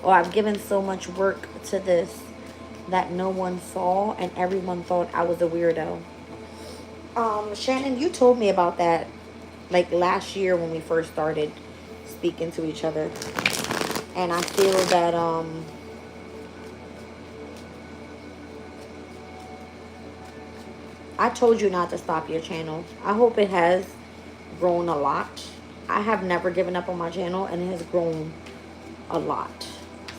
or I've given so much work to this that no one saw and everyone thought I was a weirdo. Shannon, you told me about that like last year when we first started speaking to each other. And I feel that I told you not to stop your channel. I hope it has grown a lot. I have never given up on my channel and it has grown a lot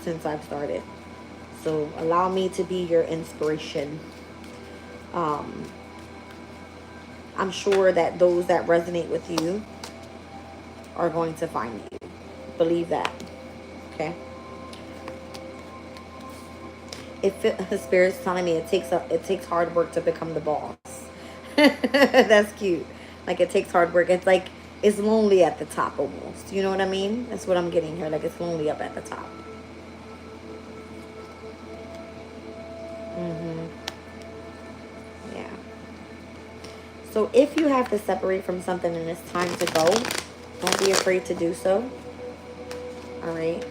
since I've started. So allow me to be your inspiration. I'm sure that those that resonate with you are going to find you. Believe that. Okay? The Spirit's telling me it takes hard work to become the boss. That's cute. Like it takes hard work. It's like it's lonely at the top almost. You know what I mean? That's what I'm getting here. Like it's lonely up at the top. Yeah. So if you have to separate from something and it's time to go, don't be afraid to do so. All right?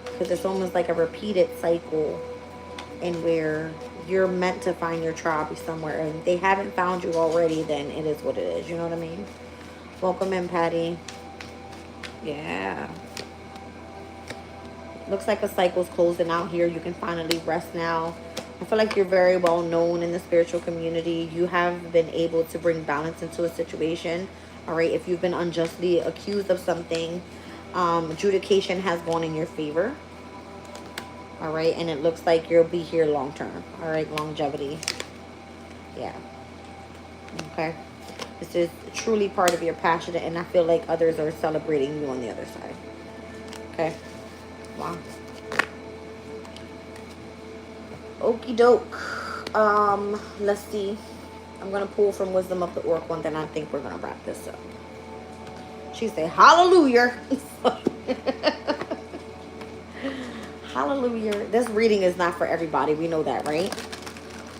Because it's almost like a repeated cycle in where you're meant to find your tribe somewhere. And if they haven't found you already, then it is what it is. You know what I mean? Welcome in, Patty. Yeah. Looks like a cycle's closing out here. You can finally rest now. I feel like you're very well known in the spiritual community. You have been able to bring balance into a situation. All right. If you've been unjustly accused of something, adjudication has gone in your favor. All right. And it looks like you'll be here long term. All right. Longevity. Yeah. Okay. This is truly part of your passion. And I feel like others are celebrating you on the other side. Okay. Wow. Okie doke. Let's see. I'm gonna pull from Wisdom of the Oracle, and then I think we're gonna wrap this up. She said, "Hallelujah." Hallelujah. This reading is not for everybody. We know that, right?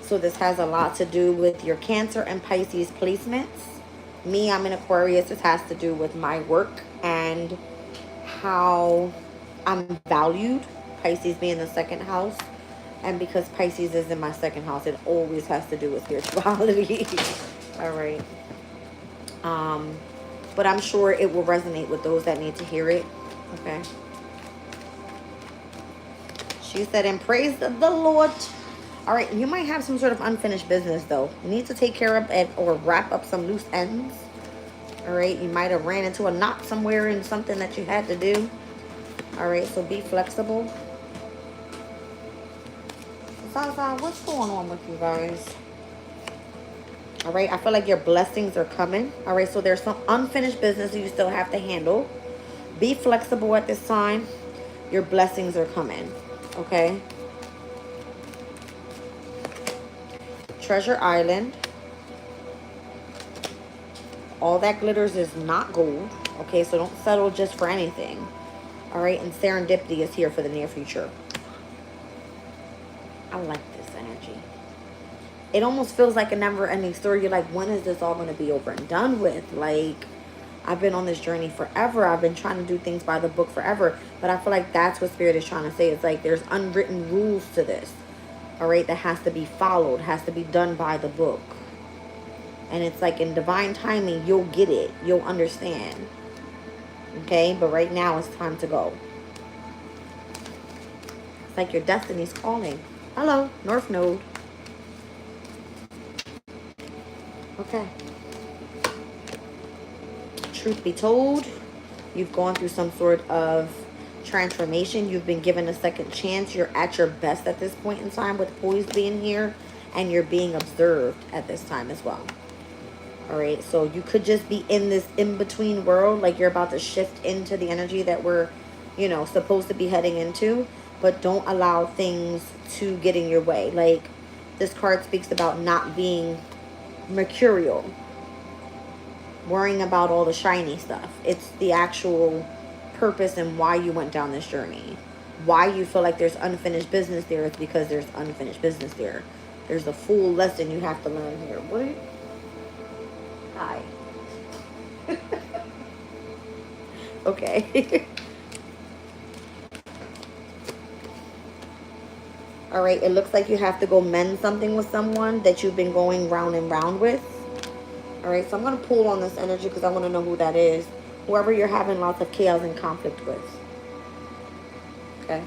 So this has a lot to do with your Cancer and Pisces placements. Me, I'm in Aquarius. This has to do with my work and how I'm valued. Pisces being the second house. And because Pisces is in my second house, it always has to do with spirituality. All right. But I'm sure it will resonate with those that need to hear it. Okay. She said, and praise the Lord. All right. You might have some sort of unfinished business, though. You need to take care of it or wrap up some loose ends. All right. You might have ran into a knot somewhere in something that you had to do. All right. So be flexible. Zaza, what's going on with you guys? All right, I feel like your blessings are coming. All right, so there's some unfinished business you still have to handle. Be flexible at this time. Your blessings are coming. Okay. Treasure Island. All that glitters is not gold. Okay, so don't settle just for anything. All right, and serendipity is here for the near future. I like this energy. It almost feels like a never-ending story. You're like, when is this all going to be over and done with? Like, I've been on this journey forever. I've been trying to do things by the book forever. But I feel like that's what Spirit is trying to say. It's like there's unwritten rules to this. All right, that has to be followed, has to be done by the book. And it's like in divine timing, you'll get it. You'll understand. Okay, but right now it's time to go. It's like your destiny's calling. Hello, North Node. Okay. Truth be told, you've gone through some sort of transformation. You've been given a second chance. You're at your best at this point in time with Poise being here. And you're being observed at this time as well. All right. So you could just be in this in-between world. Like you're about to shift into the energy that we're, you know, supposed to be heading into. But don't allow things to get in your way. Like this card speaks about not being mercurial, worrying about all the shiny stuff. It's the actual purpose and why you went down this journey. Why you feel like there's unfinished business there is because there's unfinished business there. There's a full lesson you have to learn here. What are you? Hi. Okay. All right, it looks like you have to go mend something with someone that you've been going round and round with. All right, so I'm going to pull on this energy because I want to know who that is. Whoever you're having lots of chaos and conflict with. Okay.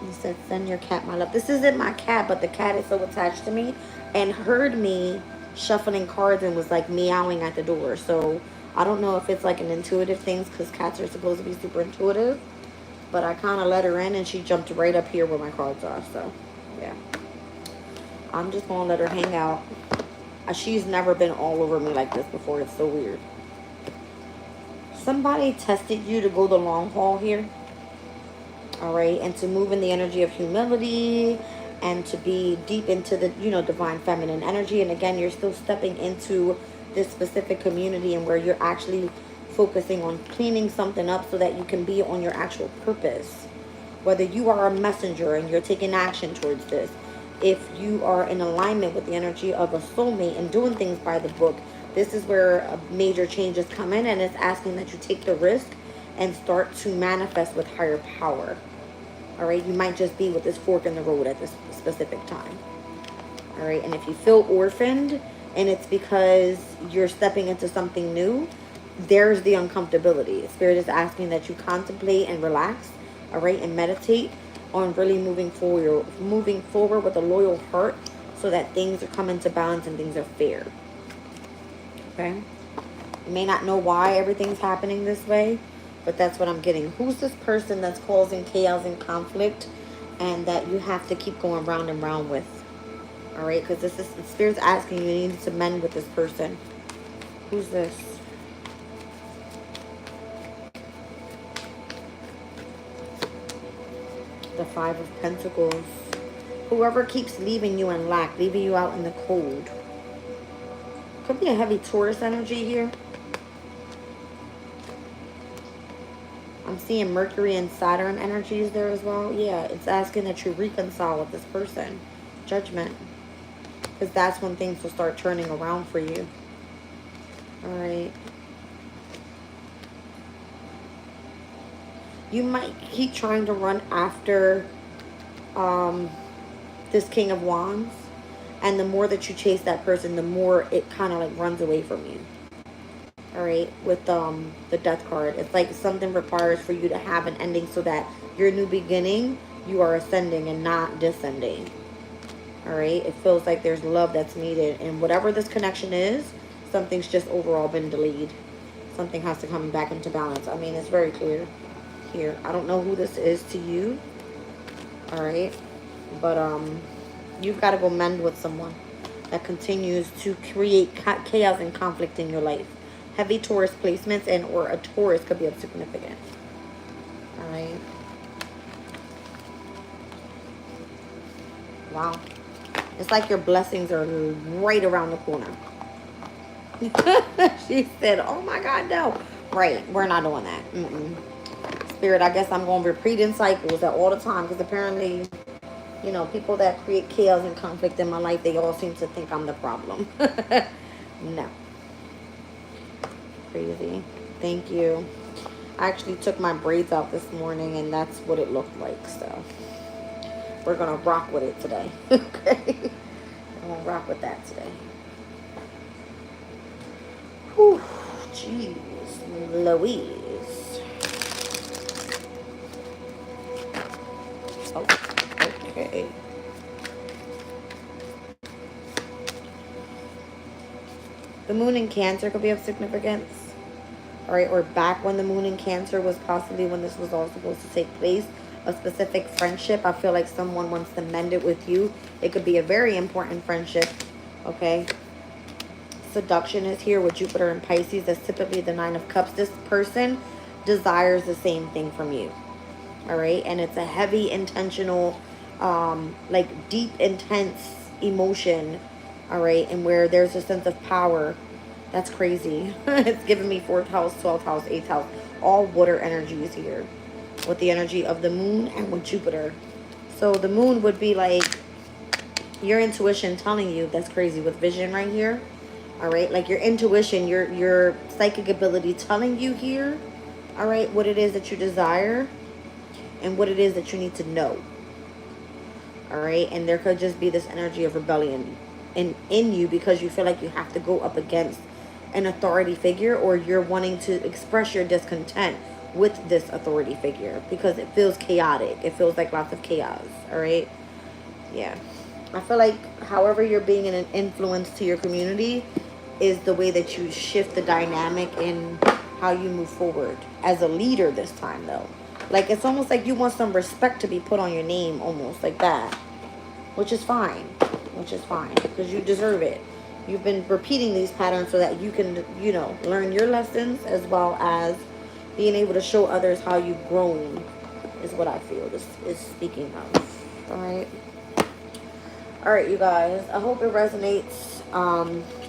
You said, send your cat, my love. This isn't my cat, but the cat is so attached to me and heard me shuffling cards and was like meowing at the door. So I don't know if it's like an intuitive thing because cats are supposed to be super intuitive. But I kind of let her in and she jumped right up here where my cards are. So, yeah. I'm just going to let her hang out. She's never been all over me like this before. It's so weird. Somebody tested you to go the long haul here. All right. And to move in the energy of humility and to be deep into the, you know, divine feminine energy. And again, you're still stepping into this specific community and where you're actually focusing on cleaning something up so that you can be on your actual purpose. Whether you are a messenger and you're taking action towards this, if you are in alignment with the energy of a soulmate and doing things by the book, this is where major changes come in, and it's asking that you take the risk and start to manifest with higher power. All right, you might just be with this fork in the road at this specific time. All right, and if you feel orphaned and it's because you're stepping into something new, there's the uncomfortability. Spirit is asking that you contemplate and relax, all right, and meditate on really moving forward with a loyal heart so that things are coming to balance and things are fair. Okay? You may not know why everything's happening this way, but that's what I'm getting. Who's this person that's causing chaos and conflict and that you have to keep going round and round with? All right, because this is, the Spirit's asking you need to mend with this person. Who's this? The Five of Pentacles. Whoever keeps leaving you in lack, leaving you out in the cold. Could be a heavy Taurus energy here. I'm seeing Mercury and Saturn energies there as well. Yeah, it's asking that you reconcile with this person. Judgment. Because that's when things will start turning around for you. Alright. You might keep trying to run after this King of Wands. And the more that you chase that person, the more it kind of like runs away from you. Alright, with the Death card. It's like something requires for you to have an ending so that your new beginning, you are ascending and not descending. Alright, it feels like there's love that's needed. And whatever this connection is, something's just overall been delayed. Something has to come back into balance. I mean, it's very clear here. I don't know who this is to you. Alright, but you've got to go mend with someone that continues to create chaos and conflict in your life. Heavy Taurus placements and or a Taurus could be of significance. All right. Wow. It's like your blessings are right around the corner. She said, oh my God, no. Right. We're not doing that. Spirit, I guess I'm going to repeat in cycles that all the time because apparently, you know, people that create chaos and conflict in my life, they all seem to think I'm the problem. No. Crazy. Thank you. I actually took my braids out this morning and that's what it looked like. So we're going to rock with it today. Okay. I'm going to rock with that today. Whew. Jeez. Louise. Oh, okay. The moon in Cancer could be of significance. All right, or back when the moon in Cancer was possibly when this was all supposed to take place. A specific friendship. I feel like someone wants to mend it with you. It could be a very important friendship. Okay. Seduction is here with Jupiter and Pisces. That's typically the Nine of Cups. This person desires the same thing from you. All right. And it's a heavy, intentional, like deep, intense emotion. All right. And where there's a sense of power. That's crazy. It's giving me 4th house, 12th house, 8th house. All water energies here. With the energy of the moon and with Jupiter. So the moon would be like your intuition telling you. That's crazy with vision right here. All right. Like your intuition, your psychic ability telling you here. All right. What it is that you desire. And what it is that you need to know. All right. And there could just be this energy of rebellion in you because you feel like you have to go up against an authority figure, or you're wanting to express your discontent with this authority figure because it feels chaotic. It feels like lots of chaos. All right. Yeah. I feel like however you're being an influence to your community is the way that you shift the dynamic in how you move forward as a leader this time, though. Like it's almost like you want some respect to be put on your name, almost like that, which is fine. Which is fine because you deserve it. You've been repeating these patterns so that you can, you know, learn your lessons as well as being able to show others how you've grown is what I feel this is speaking of. All right. All right, you guys. I hope it resonates.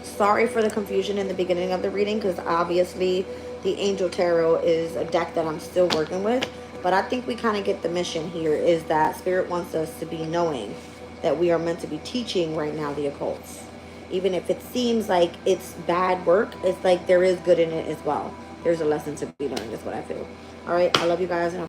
Sorry for the confusion in the beginning of the reading, because obviously the Angel Tarot is a deck that I'm still working with. But I think we kind of get the mission here, is that Spirit wants us to be knowing that we are meant to be teaching right now the occults. Even if it seems like it's bad work, it's like there is good in it as well. There's a lesson to be learned, is what I feel. All right, I love you guys, and